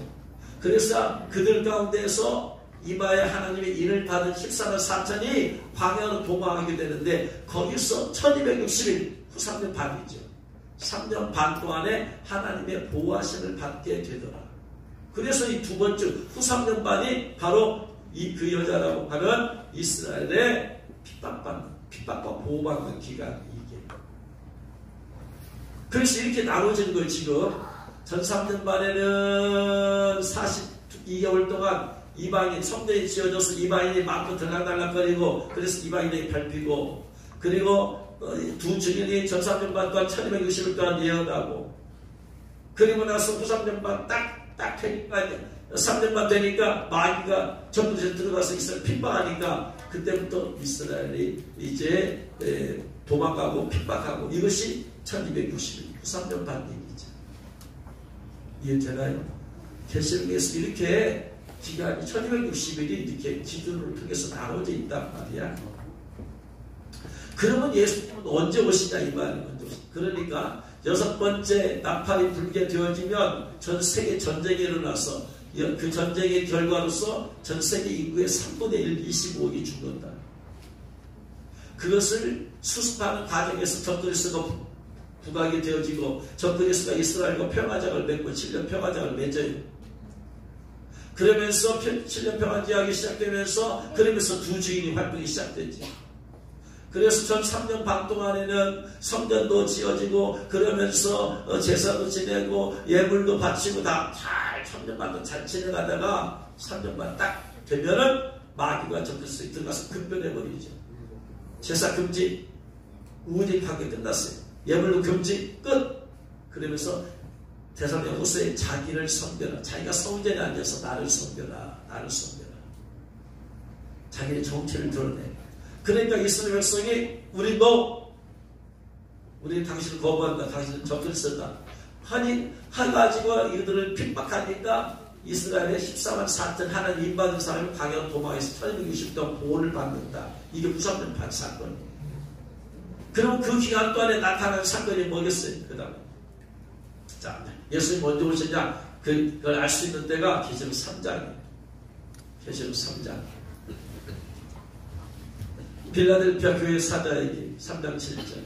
그래서 그들 가운데에서 이마에 하나님의 인을 받은 14만 4천이 광야로 도망하게 되는데 거기서 1260일 후 3년 반이죠. 3년 반 동안에 하나님의 보호하심을 받게 되더라. 그래서 이 두 번째 후 3년 반이 바로 그 여자라고 하는 이스라엘의 핍박과 보호받는 기간 이게. 그래서 이렇게 나눠진 거예요. 지금 전 3년 반에는 42개월 동안 이방인 성전이 지어져서 이방인이 마음껏 들락달락거리고 그래서 이방인에게 밟히고 그리고 두 증인이 전 3년 반 동안 1260일 동안 예언하고 그리고 나서 후 3년 반 딱 되니까 3년 반 되니까 마귀가 적그리스도에 들어가서 이스라엘 핍박하니까 그때부터 이스라엘이 이제 도망가고 핍박하고 이것이 1260일 후 3년 반 얘기죠. 이해되나요? 계시록에서 이렇게 기간이 1260일이 이렇게 기준을 통해서 나눠져 있단 말이야. 그러면 예수님은 언제 오시냐 이 말이에요. 그러니까 6번째 나팔이 불게 되어지면 전 세계 전쟁이 일어나서 그 전쟁의 결과로서 전 세계 인구의 3분의 1, 25억이 죽는다. 그것을 수습하는 과정에서 적그리스도가 부각이 되어지고 적그리스도가 이스라엘과 평화장을 맺고 7년 평화장을 맺어요. 그러면서 7년 평화제약이 시작되면서 그러면서 두 주인이 활동이 시작되지. 그래서 전 3년 반 동안에는 성전도 지어지고 그러면서 제사도 지내고 예물도 바치고 다 잘 3년 반도 잘 지내가다가 3년 반 딱 되면은 마귀가 적그리스도에 들어가서 급변해버리죠. 제사 금지 우직하게 끝났어요. 예물도 금지 끝. 그러면서 데살로니가후서에 자기를 섬겨라. 자기가 성전에 앉아서 나를 섬겨라. 나를 섬겨라. 자기의 정체를 드러내. 그러니까 이스라엘 백성이 우리 당신을 거부한다. 당신은 적그리스도다. 해가지고 이들을 핍박하니까 이스라엘의 14만 4천 하나님 인받은 사람이 광야로 도망해서 1260동 보호를 받는다. 이게 93년 반 사건이에요. 그럼 그 기간 동안에 나타난 사건이 뭐겠어요? 그 다음에 자, 예수님이 언제 오셨냐? 그걸 알 수 있는 때가 계시록 3장이에요. 계시록 3장. 빌라델피아 교회 사자에게 3장 7절.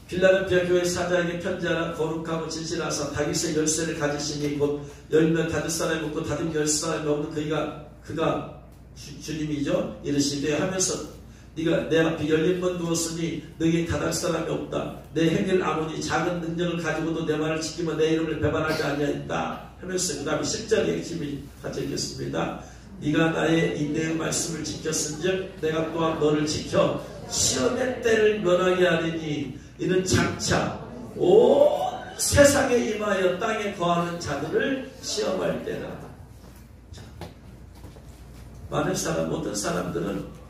빌라델피아 교회 사자에게 편지하라. 거룩하고 진실하사 다윗의 열쇠를 가지시니 곧 열면 닫을 사람이 없고 닫으면 열 사람이 없는 그가 주님이죠. 이르시되 하면서 네가 내 앞에 열린문 두었으니 너에게 닫을 사람이 없다. 내 행위를 아무니 작은 능력을 가지고도 내 말을 지키며 내 이름을 배반하지 아니하였다 하면서 그 다음에 10절의 핵심이 같이 읽겠습니다. 네가 나의 인내의 말씀을 지켰은즉 내가 또한 너를 지켜 시험의 때를 면하게 하리니 이는 장차 온 세상에 임하여 땅에 거하는 자들을 시험할 때다. 많은 모든 사람들은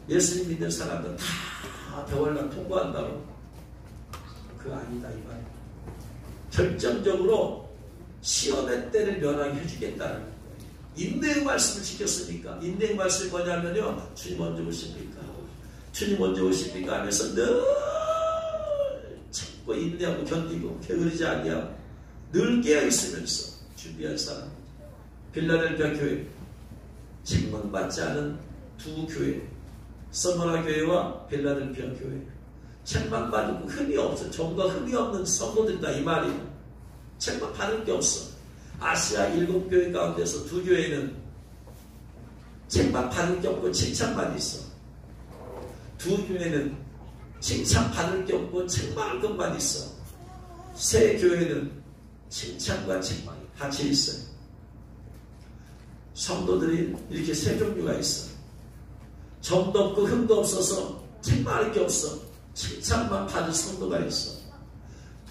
예수님 믿는 사람들은 다 대월랑 통과한다고. 그거 아니다 이 말이야. 결정적으로 시험의 때를 면하게 해주겠다는 거예요. 인내의 말씀을 지켰으니까. 인내의 말씀이 뭐냐면요, 주님 언제 오십니까? 주님 언제 오십니까? 하면서 늘 참고 인내하고 견디고 게으르지 아니하고 늘 깨어있으면서 준비한 사람. 빌라델피아 교회, 책망받지 않은 두 교회, 서머나 교회와 빌라델피아 교회. 책망받고 흠이 없어. 전과 흠이 없는 성도들이다 이 말이에요. 책망받을 게 없어. 아시아 7교회 가운데서 두 교회는 책망받을 게 없고 칭찬만 있어. 두 교회는 칭찬받을 게 없고 책망할 것만 있어. 세 교회는 칭찬과 책망이 같이 있어요. 성도들이 이렇게 세 종류가 있어. 정도 없고 흠도 없어서 책망할 게 없어. 칭찬만 받을 성도가 있어.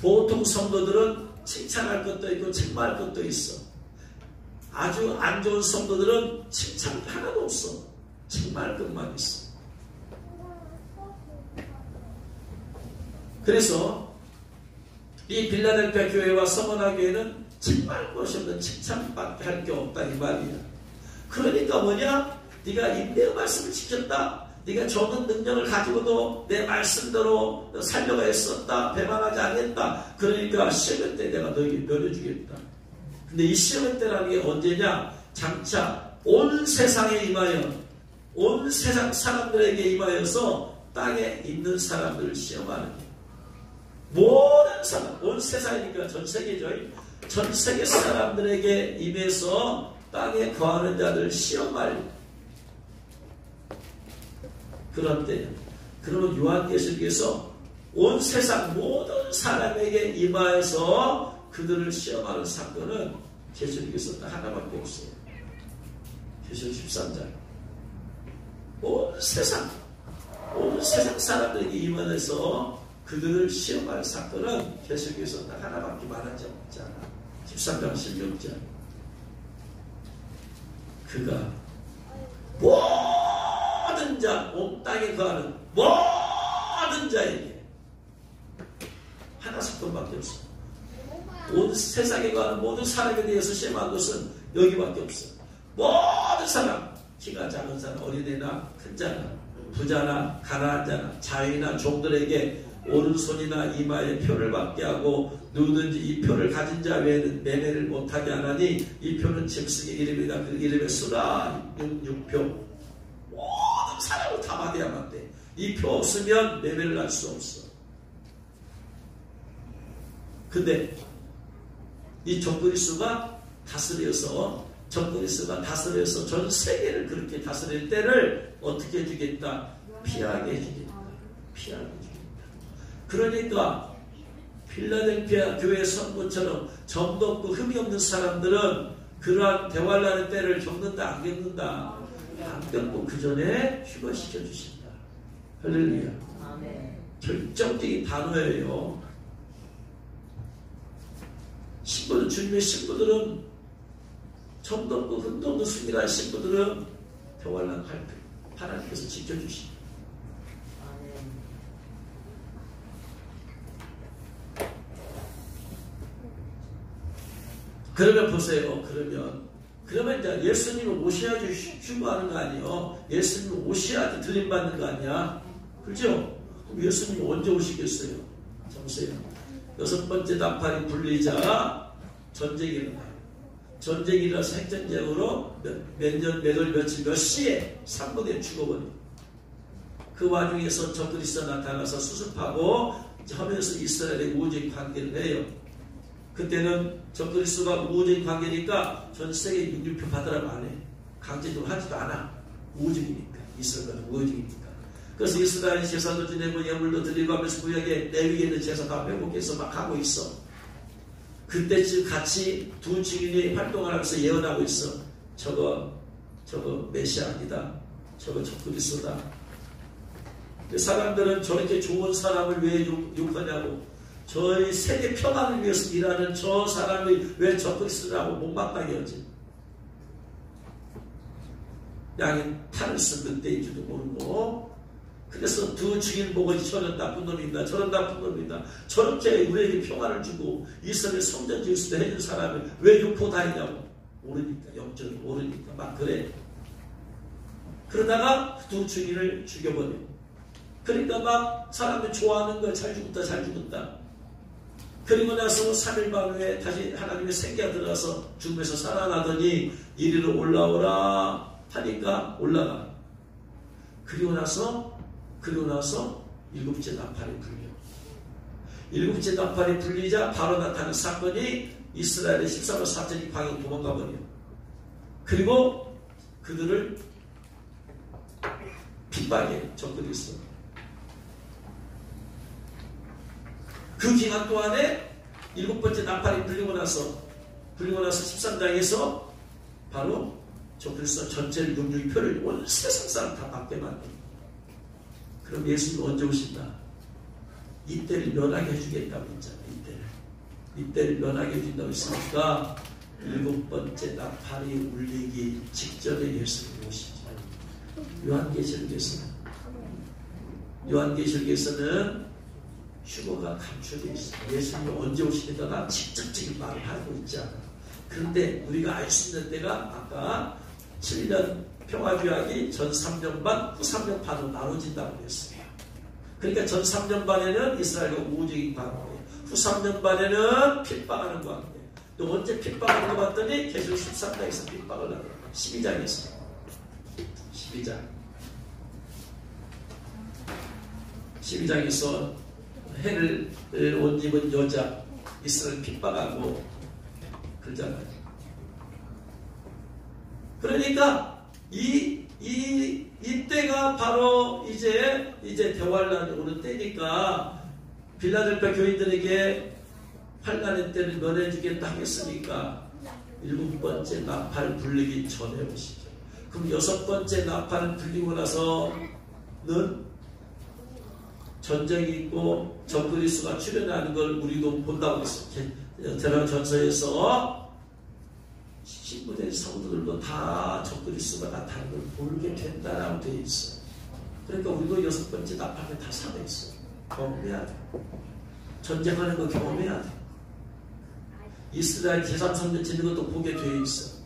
보통 성도들은 칭찬할 것도 있고 책망할 것도 있어. 아주 안 좋은 성도들은 칭찬 하나도 없어. 책망할 것만 있어. 그래서 이 빌라델피아 교회와 서머나 교회는 칭찬할 것이 없는 칭찬밖에 할 게 없다 이 말이야. 그러니까 뭐냐? 네가 인내의 말씀을 지켰다. 네가 좋은 능력을 가지고도 내 말씀대로 살려가 했었다. 배반하지 않겠다. 그러니까 시험의 때 내가 너에게 면해주겠다. 근데 이 시험의 때라는 게 언제냐? 장차 온 세상에 임하여 온 세상 사람들에게 임하여서 땅에 있는 사람들을 시험하는 거예요. 모든 사람, 온 세상이니까 전 세계죠. 전 세계 사람들에게 임해서 땅에 거하는 자들을 시험할 그런 때예요. 그러면 요한계시록에서 온 세상 모든 사람에게 임하여서 그들을 시험하는 사건은 계시록에서 딱 하나밖에 없어요. 계시록 13장. 온 세상 사람들에게 임하여서 그들을 시험할 사건은 계시록에서 딱 하나밖에 말하지 않잖아. 13장 16절. 그가 모든 자, 온 땅에 거하는 모든 자에게 하나 사건밖에 없어. 온 세상에 거하는 모든 사람에 대해서 시험한 것은 여기밖에 없어. 모든 사람, 키가 작은 사람, 어린애나 큰 자나 부자나 가난한 자나 자유나 종들에게 오른손이나 이마에 표를 받게 하고 누구든지 이 표를 가진 자 외에는 매매를 못하게 하나니 이 표는 짐승의 이름이다. 그 이름에 쓰라 6표 모든 사람을 다 받아야만 돼. 이 표 없으면 매매를 할 수 없어. 근데 이 적그리스도가 다스려서 전 세계를 그렇게 다스릴 때를 어떻게 해주겠다? 피하게 해주겠다. 피하게 해주겠다. 그러니까 필라델피아 교회 선구처럼 점도 없고 흠이 없는 사람들은 그러한 대환란의 때를 겪는다 안 겪는다? 안 겪고 그 전에 휴거시켜 주신다. 할렐루야. 결정적인 단어예요. 신부들, 주님의 신부들은 점도 없고 흠도 없는 순결한 신부들은 대환란 할 때 하나님께서 지켜주신다. 그러면 보세요. 그러면 이제 예수님을 오셔야지 휴거하는 거 아니에요. 예수님을 오셔야지 들림받는 거 아니야. 그렇죠? 그럼 예수님이 언제 오시겠어요? 보세요. 6번째 나팔이 불리자 전쟁이 일어나요. 전쟁이 일어나서 핵전쟁으로 몇 년, 몇 월, 며칠, 몇 시에 3분에 죽어버려요. 그 와중에서 적그리스도가 나타나서 수습하고 하면서 이스라엘의 우호적인 관계를 해요. 그때는 적그리스도가 우호적인 관계니까 전 세계 민주표 받으라고 안 해. 강제적으로 하지도 않아. 우호적이니까. 이스라엘은 우호적이니까. 그래서 이스라엘이 제사도 지내고 예물도 드리고 하면서 구약에 레위기에 있는 제사 다 회복해서 막 하고 있어. 그때쯤 같이 두 증인이 활동을 하면서 예언하고 있어. 저거 메시아 아니다. 저거 적그리스도다. 사람들은 저렇게 좋은 사람을 왜 욕하냐고. 저희 세계 평화를 위해서 일하는 저 사람이 왜 적그리스도라고 못마땅해 하지? 양이 탈을 쓴 늑대인 줄도 모르고. 그래서 두 증인 보고 저는 나쁜 놈입니다. 저는 나쁜 놈입니다. 저렇게 우리에게 평화를 주고 이스라엘 성전 지을 수도 해준 사람을 왜 욕하고 다니냐고. 모르니까. 영적으로 모르니까 막 그래. 그러다가 두 증인을 죽여버려. 그러니까 막 사람들 좋아하는 거야. 잘 죽었다. 그리고 나서 3일 반 후에 다시 하나님의 생기가 들어가서 죽음에서 살아나더니 이리로 올라오라 하니까 올라가. 그리고 나서 7째 나팔이 불려. 7째 나팔이 불리자 바로 나타난 사건이 이스라엘의 14만 4천이 광야로 도망가 버려. 그리고 그들을 핍박해 적그리스도. 그 기간 동안에 7번째 나팔이 불리고 나서 13장에서 바로 적그리스도 전체를 용육표를 온 세상 사람 다 받게 만듭니다. 그럼 예수님 언제 오신다? 이때를 면하게 해주겠다고 했잖아요. 이때를 면하게 해준다고 했으니까 7번째 나팔이 울리기 직전에 예수님이 오시죠. 요한계시록에서는 휴거가 감춰져 있어. 예수님이 언제 오시니까 직접적인 말을 하고 있지 않아. 그런데 우리가 알 수 있는 때가 아까 7년 평화규약이 전 3년 반, 후 3년 반으로 나눠진다고 했어요. 그러니까 전 3년 반에는 이스라엘과 우호적인 관계, 후 3년 반에는 핍박하는 관계. 또 언제 핍박하는 거 봤더니 계속 13장에서 핍박을 하더라고요. 12장에서. 12장에서 해를 옷 입은 여자 이스라엘 핍박하고 그러잖아요. 그러니까 이때가 바로 이제 대환란이 오는 때니까 빌라델피아 교인들에게 환란의 때를 면해주겠다 하겠으니까 7번째 나팔 불리기 전에 오시죠. 그럼 6번째 나팔을 불리고 나서는 전쟁이 있고 적그리스도가 출현하는 걸 우리도 본다고 했어요. 대란전서에서 신부된 성도들도 다 적그리스도가 나타나는 걸 보게 된다라고 되어 있어요. 그러니까 우리도 6번째 나팔에 다 살아있어요. 경험해야 돼. 전쟁하는 거 경험해야 돼. 이스라엘 제사 섬겨 지는 것도 보게 되어 있어.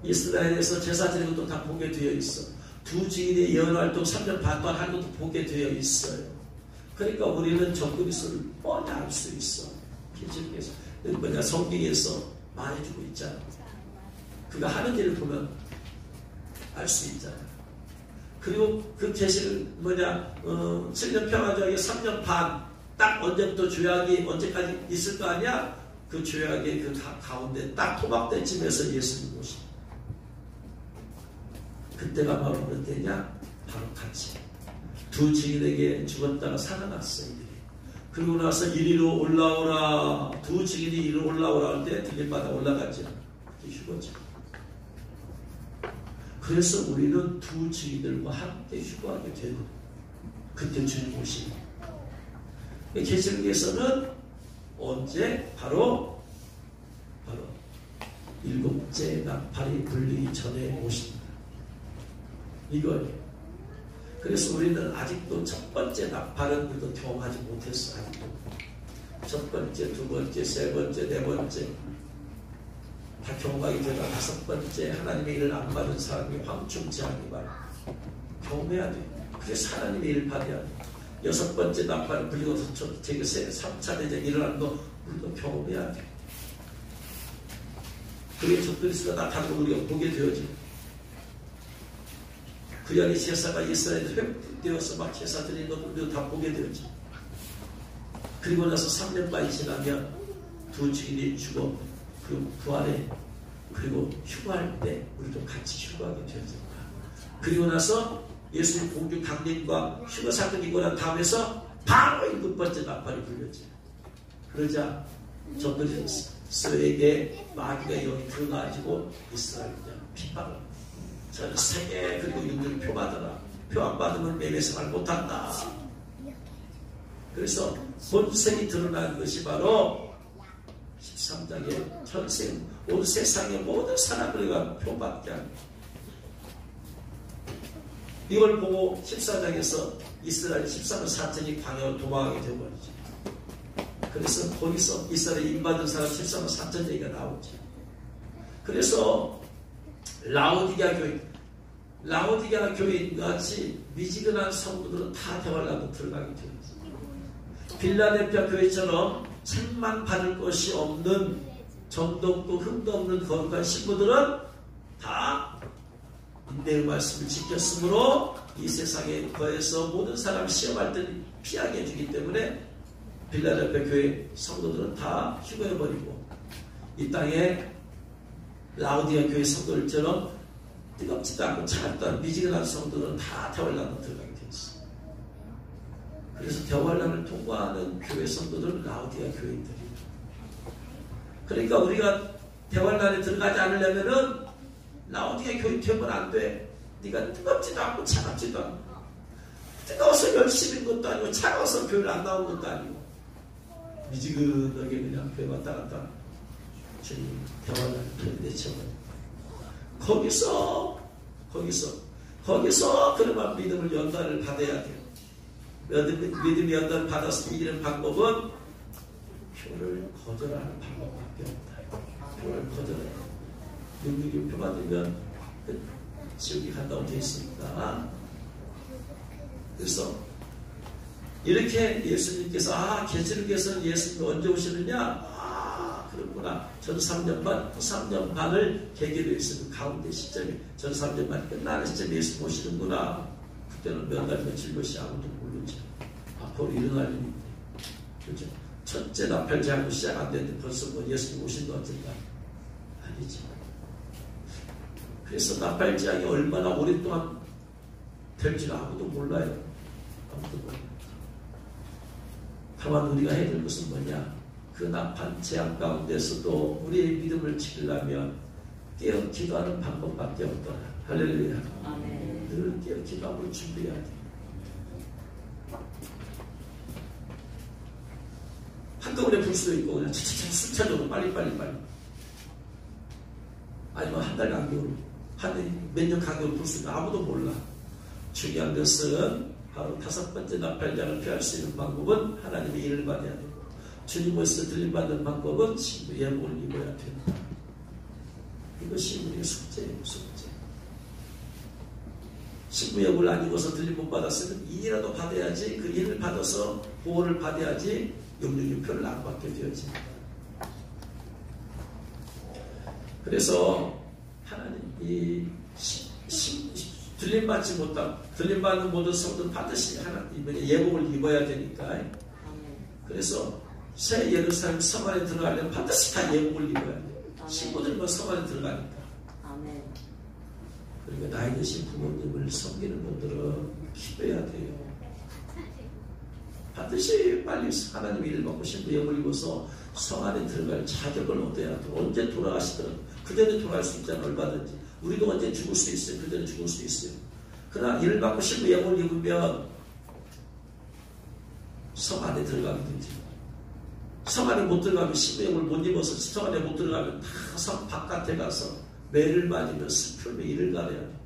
이스라엘에서 제사 지는 것도 다 보게 되어 있어. 두 증인의 예언활동 3년 반 동안 한 것도 보게 되어 있어요. 그러니까 우리는 적그리스도를 뻔히 알 수 있어. 계시록에서 성경에서 말해주고 있잖아. 그가 하는 일을 보면 알 수 있잖아. 그리고 그 계시를 7년 평화적에 3년 반 딱 언제부터 조약이 언제까지 있을 거 아니야? 그 조약의 그 가운데 딱 토막대쯤에서 예수님 오시. 그때가 바로 어느 때냐? 바로 같이 두 증인에게 죽었다가 살아났어. 이들이. 그리고 나서 이리로 올라오라. 두 증인이 이리로 올라오라 할 때 들림마다 올라가지. 그게 휴거죠. 그래서 우리는 두 증인들과 함께 휴거하게 되는 그때 주님 오시는. 계시록에서는 언제? 바로 7번째 나팔이 불리기 전에 오신다. 이거예요. 그래서 우리는 아직도 첫 번째 나팔은 우리도 경험하지 못했어. 아직도. 첫 번째, 두 번째, 세 번째, 네 번째 다 경험하게 되다 5번째 하나님의 일을 안 받은 사람이 황충지하기 바라. 경험해야 돼. 그래서 하나님의 일을 받아야 돼. 6번째 나팔을 불리고서 제게 3차 대전이 일어나는 거 우리도 경험해야 돼. 그게 적그리스도가 나타나는 거 우리가 보게 되어져. 구약의 제사가 이스라엘에 회복되어서 막 제사 드리는 것도 우리도 다 보게 되어져. 그리고 나서 3년반이 지나면 두 증인이 죽어 그리고 부활해. 그리고 휴거할 때 우리도 같이 휴거하게 되어져. 그리고 나서 예수님 공중 강림과 휴거 사건이 있고 난 다음에서 바로 7번째 나팔이 불렸지. 그러자 적그리스도에게 마귀가 여기 들어가지고 이스라엘 핍박을. 저는 세계 그리고 윤들을 표 받아라. 표 안 받으면 매매 생활 못한다. 그래서 본색이 드러난 것이 바로 13장에 전생 온 세상의 모든 사람들과 표 받게 합니다. 이걸 보고 14장에서 이스라엘 14년 4천이 광야로 도망하게 되어버리죠. 그래서 거기서 이스라엘 인받은 사람 14년 4천 얘기가 나오죠. 그래서 라오디게아 교인 같이 미지근한 성도들은 다 대환란으로 들어가게 되었죠. 빌라델피아 교회처럼 책만 받을 것이 없는 정도 없고 흠도 없는 거룩한 신부들은 다 인내의 말씀을 지켰으므로 이 세상에 거해서 모든 사람 시험할 때는 피하게 해주기 때문에 빌라델피아 교회 성도들은 다 휴거해버리고 이 땅에 라오디게아 교회 성도들처럼 뜨겁지도 않고 차갑지도 않은 미지근한 성도들은 다 대환란으로 들어가게 되었어요. 그래서 대환란을 통과하는 교회 성도들은 라오디게아 교인들이에요. 그러니까 우리가 대환란에 들어가지 않으려면은 라오디게아 교인 되면 안 돼. 네가 뜨겁지도 않고 차갑지도 않고 뜨거워서 열심인 것도 아니고 차가워서 교회를 안 나온 것도 아니고 미지근하게 그냥 교회 왔다 갔다 주님 대환란을 내쳐버려. 거기서 그러면 믿음을 연단을 받아야 돼요. 믿음의 연단 받아서 이기는 방법은 표를 거절하는 방법밖에 없다. 표를 거절해. 능력이 표 받으면 지옥에 간다고 되어 있습니다. 그래서 이렇게 예수님께서 계시록에서는 예수님이 언제 오시느냐? 그렇구나. 전 3년 반, 3년 반을 계기로 했으면 가운데 시점이 전 3년 반이 끝나는 시점에 예수님 오시는구나. 그때는 몇 달 며칠 것이 아무도 모르죠. 앞으로 일어날 일인데. 그렇죠? 첫째 나팔 제하고 시작 안 됐는데 벌써 뭐 예수님 오신다 어쩐다. 아니죠. 그래서 나팔 제하기 얼마나 오랫동안 될지는 아무도 몰라요. 아무도 몰라요. 다만 우리가 해야 될 것은 뭐냐? 그 나팔 제한 가운데서도 우리의 믿음을 지키려면 깨어 기도하는 방법밖에 없더라. 할렐루야. 아멘. 늘 깨어 기도하고 준비해야 돼. 한꺼번에 불 수도 있고 그냥 차차차 순차적으로 빨리. 아니면 한 달 간격으로 몇 년 간격으로 불 수 있는 아무도 몰라. 중요한 것은 바로 5번째 나팔장을 피할 수 있는 방법은 하나님의 일을 받아야 되고 주님으로서 들림받는 방법은 친구 예복을 입어야 된다. 이것이 우리의 숙제예요. 숙제. 신부 예복을 안 입어서 들림 못 받았으면 인이라도 받아야지 그 인을 받아서 보호를 받아야지 영육유표를 안 받게 되어집니다. 그래서 하나님이 들림받지 못하고 들림받는 모든 성도는 반드시 하나님의 예복을 입어야 되니까 그래서 새 예루살렘 성 안에 들어가려면 반드시 다 예복을 입어야 돼요. 신부들만 성 안에 들어가니까. 아멘. 그러니까 나이 드신 부모님을 섬기는 분들은 기도해야 돼요. 반드시 빨리 하나님의 일을 받고 신부 예복을 입어서 성 안에 들어갈 자격을 얻어야 돼. 언제 돌아가시더라도 그대로 돌아갈 수 있잖아. 얼마든지. 우리도 언제 죽을 수 있어요. 그대로 죽을 수 있어요. 그러나 일을 받고 신부 예복을 입으면 성 안에 들어가게 되지. 성 안에 못 들어가면 신부 예복을 못 입어서 성 안에 못 들어가면 다 성 바깥에 가서 매를 맞으며 슬픔의 일을 가려야 돼.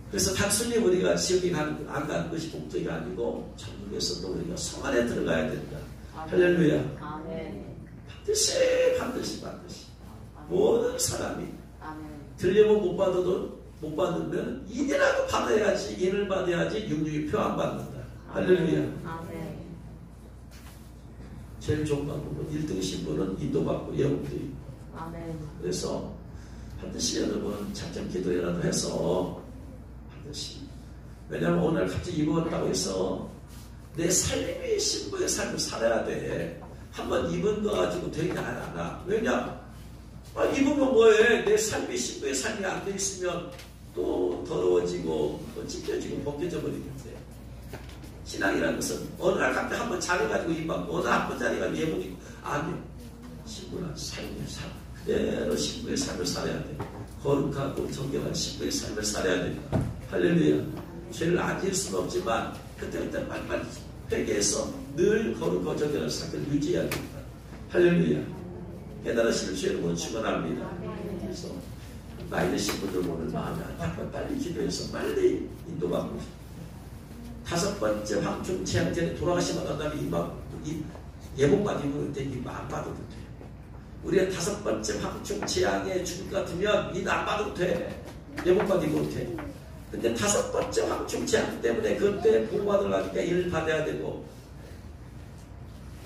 그래서 단순히 우리가 지옥에 안 가는 것이 목적이 아니고 천국에서도 우리가 성 안에 들어가야 된다. 할렐루야. 반드시 모든 사람이 들리면 못 받으면 인이라도 받아야지 인을 받아야지 육육이 표 안 받는다. 할렐루야. 제일 좋은 방법은 1등 신부는 인도받고 예복도 있고. 그래서 반드시 여러분 작전 기도라도 해서 반드시. 왜냐하면 오늘 갑자기 입었다고 해서 내 삶이 신부의 삶을 살아야 돼. 한번 입은 거 가지고 되게 안 하나. 왜냐? 입으면 뭐해? 내 삶이 신부의 삶이 안 돼 있으면 또 더러워지고 또 찢겨지고 벗겨져 버리는데. 신앙이라는 것은 어느 날 갑자기 한번 잘해가지고 입받고 어느 날 한번 잘해가지고 예복이고 아니요. 신부는 삶의 삶 그대로 신부의 삶을 살아야 돼. 거룩하고 정결한 신부의 삶을 살아야 된다. 할렐루야. 죄를 안 지을 수는 없지만 그때그때 빨리빨리 회개해서 늘 거룩하고 정결한 삶을 유지해야 된다. 할렐루야. 깨달으시는 죄를 축원합니다. 그래서 나이 드신 분들 오늘 마음에 안타까 빨리 기도해서 빨리 인도받고 5번째 황충 재앙 전에 돌아가시면 난 다음에 이 예복만 입으면 안 받아도 돼. 우리가 5번째 황충 재앙에 죽을 것 같으면 인 안 받아도 돼. 예복만 입어도 돼. 근데 5번째 황충 재앙 때문에 그때 보호받으려니까 일을 받아야 되고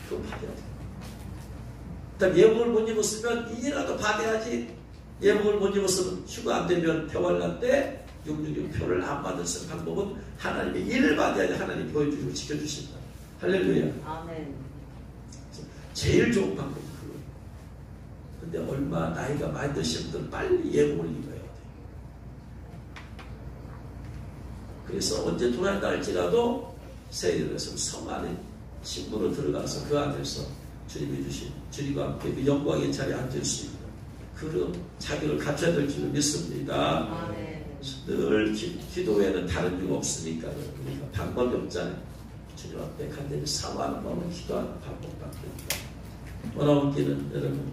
그거 받아야 돼. 그다음 예복을 못 입었으면 인이라도 받아야지. 예복을 못 입었으면 휴가 안 되면 평활날 때 666표를 안 받을 수 있는 방법은 하나님의 일을 받아야지 하나님이 보여주시고 지켜주신다. 할렐루야. 아멘. 제일 좋은 방법은 그거예요. 근데 얼마 나이가 많이 드신 분들은 빨리 예복을 입어야 돼. 그래서 언제 돌아간다 할지라도 세일에서 성 안에 신부로 들어가서 그 안에서 주님이 주신 주님과 함께 그 영광의 자리에 앉을 수 있는 그런 자격을 갖춰야 될 줄을 믿습니다. 아멘. 늘 기도에는 다른 이유가 없으니까 우리가 방법이 없잖아요. 주님 앞에 간절히 사모하는 마음으로 기도하는 방법밖에 없다. 돌아온 길은 여러분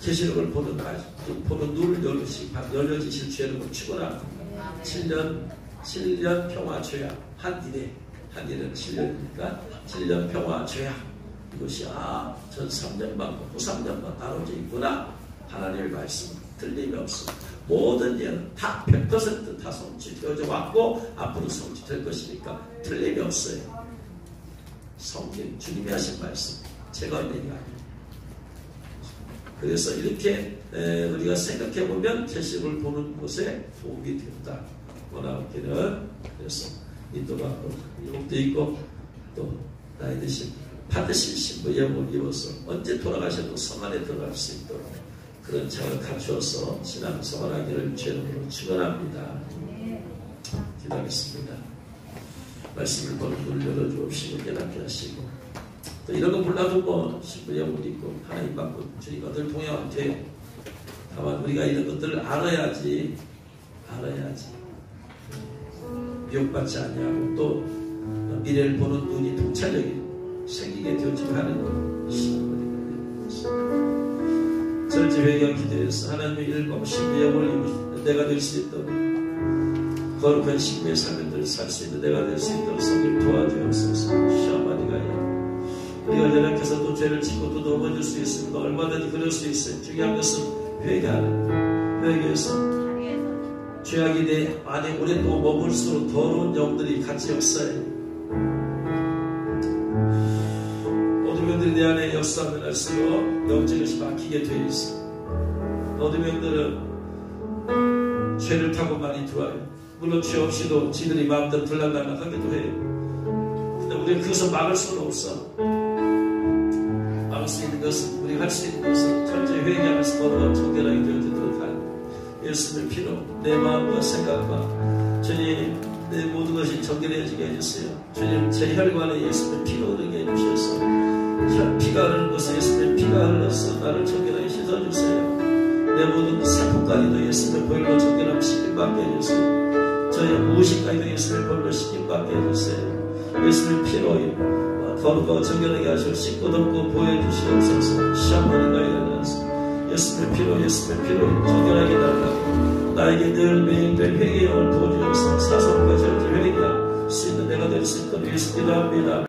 계시록을 보는 눈을 열려지실 주님을 축원합니다. 7년 평화 죄악 한 일은 7년이니까 7년 평화 죄악 이것이 전 3년만 후 3년만 나눠져 있구나. 하나님의 말씀 틀림이 없습니다. 모든 예는 다 100% 다 성취되어져 왔고 앞으로 성취될 것이니까 틀림이 없어요. 성경 주님이 하신 말씀 제가 있는 게 아니에요. 그래서 이렇게 우리가 생각해보면 계시록을 보는 곳에 도움이 된다. 원하기는 그래서 인도받고 유혹도 있고 또 나이 드신 받으신 신부 예복을 입어서 언제 돌아가셔도 성 안에 들어갈 수 있도록 그런 자를 갖추어서 신앙 생활하기를 주님으로 축원합니다. 기도하겠습니다. 말씀을 보는 눈을 열어주옵시고 깨닫게 하시고 또 이런 거 몰라도 신부 예복을 입고 하나님 받고 주님과 늘 동행하면 돼요. 다만 우리가 이런 것들을 알아야지 미혹받지 아니하고 또 미래를 보는 눈이 통찰력이 생기게 되어지게 하는 것입니다. 절제회개와 기도에서 하나님의 일곱 신부의 영을 입으시는 내가 될 수 있도록 거룩한 신부의 삶을 살 수 있는 내가 될 수 있도록 성령 도와주옵소서. 시아마니가야 우리가 연약해서도 죄를 짓고 또 넘어질 수 있습니다. 얼마든지 그럴 수 있어요. 중요한 것은 회개해서 죄악이 내 안에 오랫동안 머물수록 더러운 영들이 같이 역사해. 어둠 영들이 내 안에 역사하면 할수록 영적인 것이 막히게 되어 있어. 어둠 영들은 죄를 타고 많이 들어와요. 물론 죄 없이도 지들이 마음대로 들락날락하기도 해요. 근데 우리는 그것을 막을 수는 없어. 막을 수 있는 것은 우리가 할 수 있는 것은 철저히 회개하면서 거룩하고 정결하게 되어지도록 하는 예수님의 피로 내 마음과 생각과 주님 내 모든 것이 정결해지게 해주세요. 주님 제 혈관에 예수님의 피로 흐르게 해주셔서 피가 흐르는 곳에 예수님의 피가 흘러서 나를 정결하게 씻어주세요. 내 모든 세포까지도 예수님의 보혈로 정결함 시킴받게 해주세요. 저의 무엇인가에도 예수님의 보혈로 시킴받게 해주세요. 예수님의 피로 거룩하고 정결하게 하시고 씻고 덮고 보여주시옵소서. 시험하는 가에 일어나서 예수님의 피로 정결하게 달라고 나에게 늘 매일매일 회개의 영을 부어주셔서 사소한 것을 회개할 수 있는 내가 될 수 있도록 예수 기도합니다.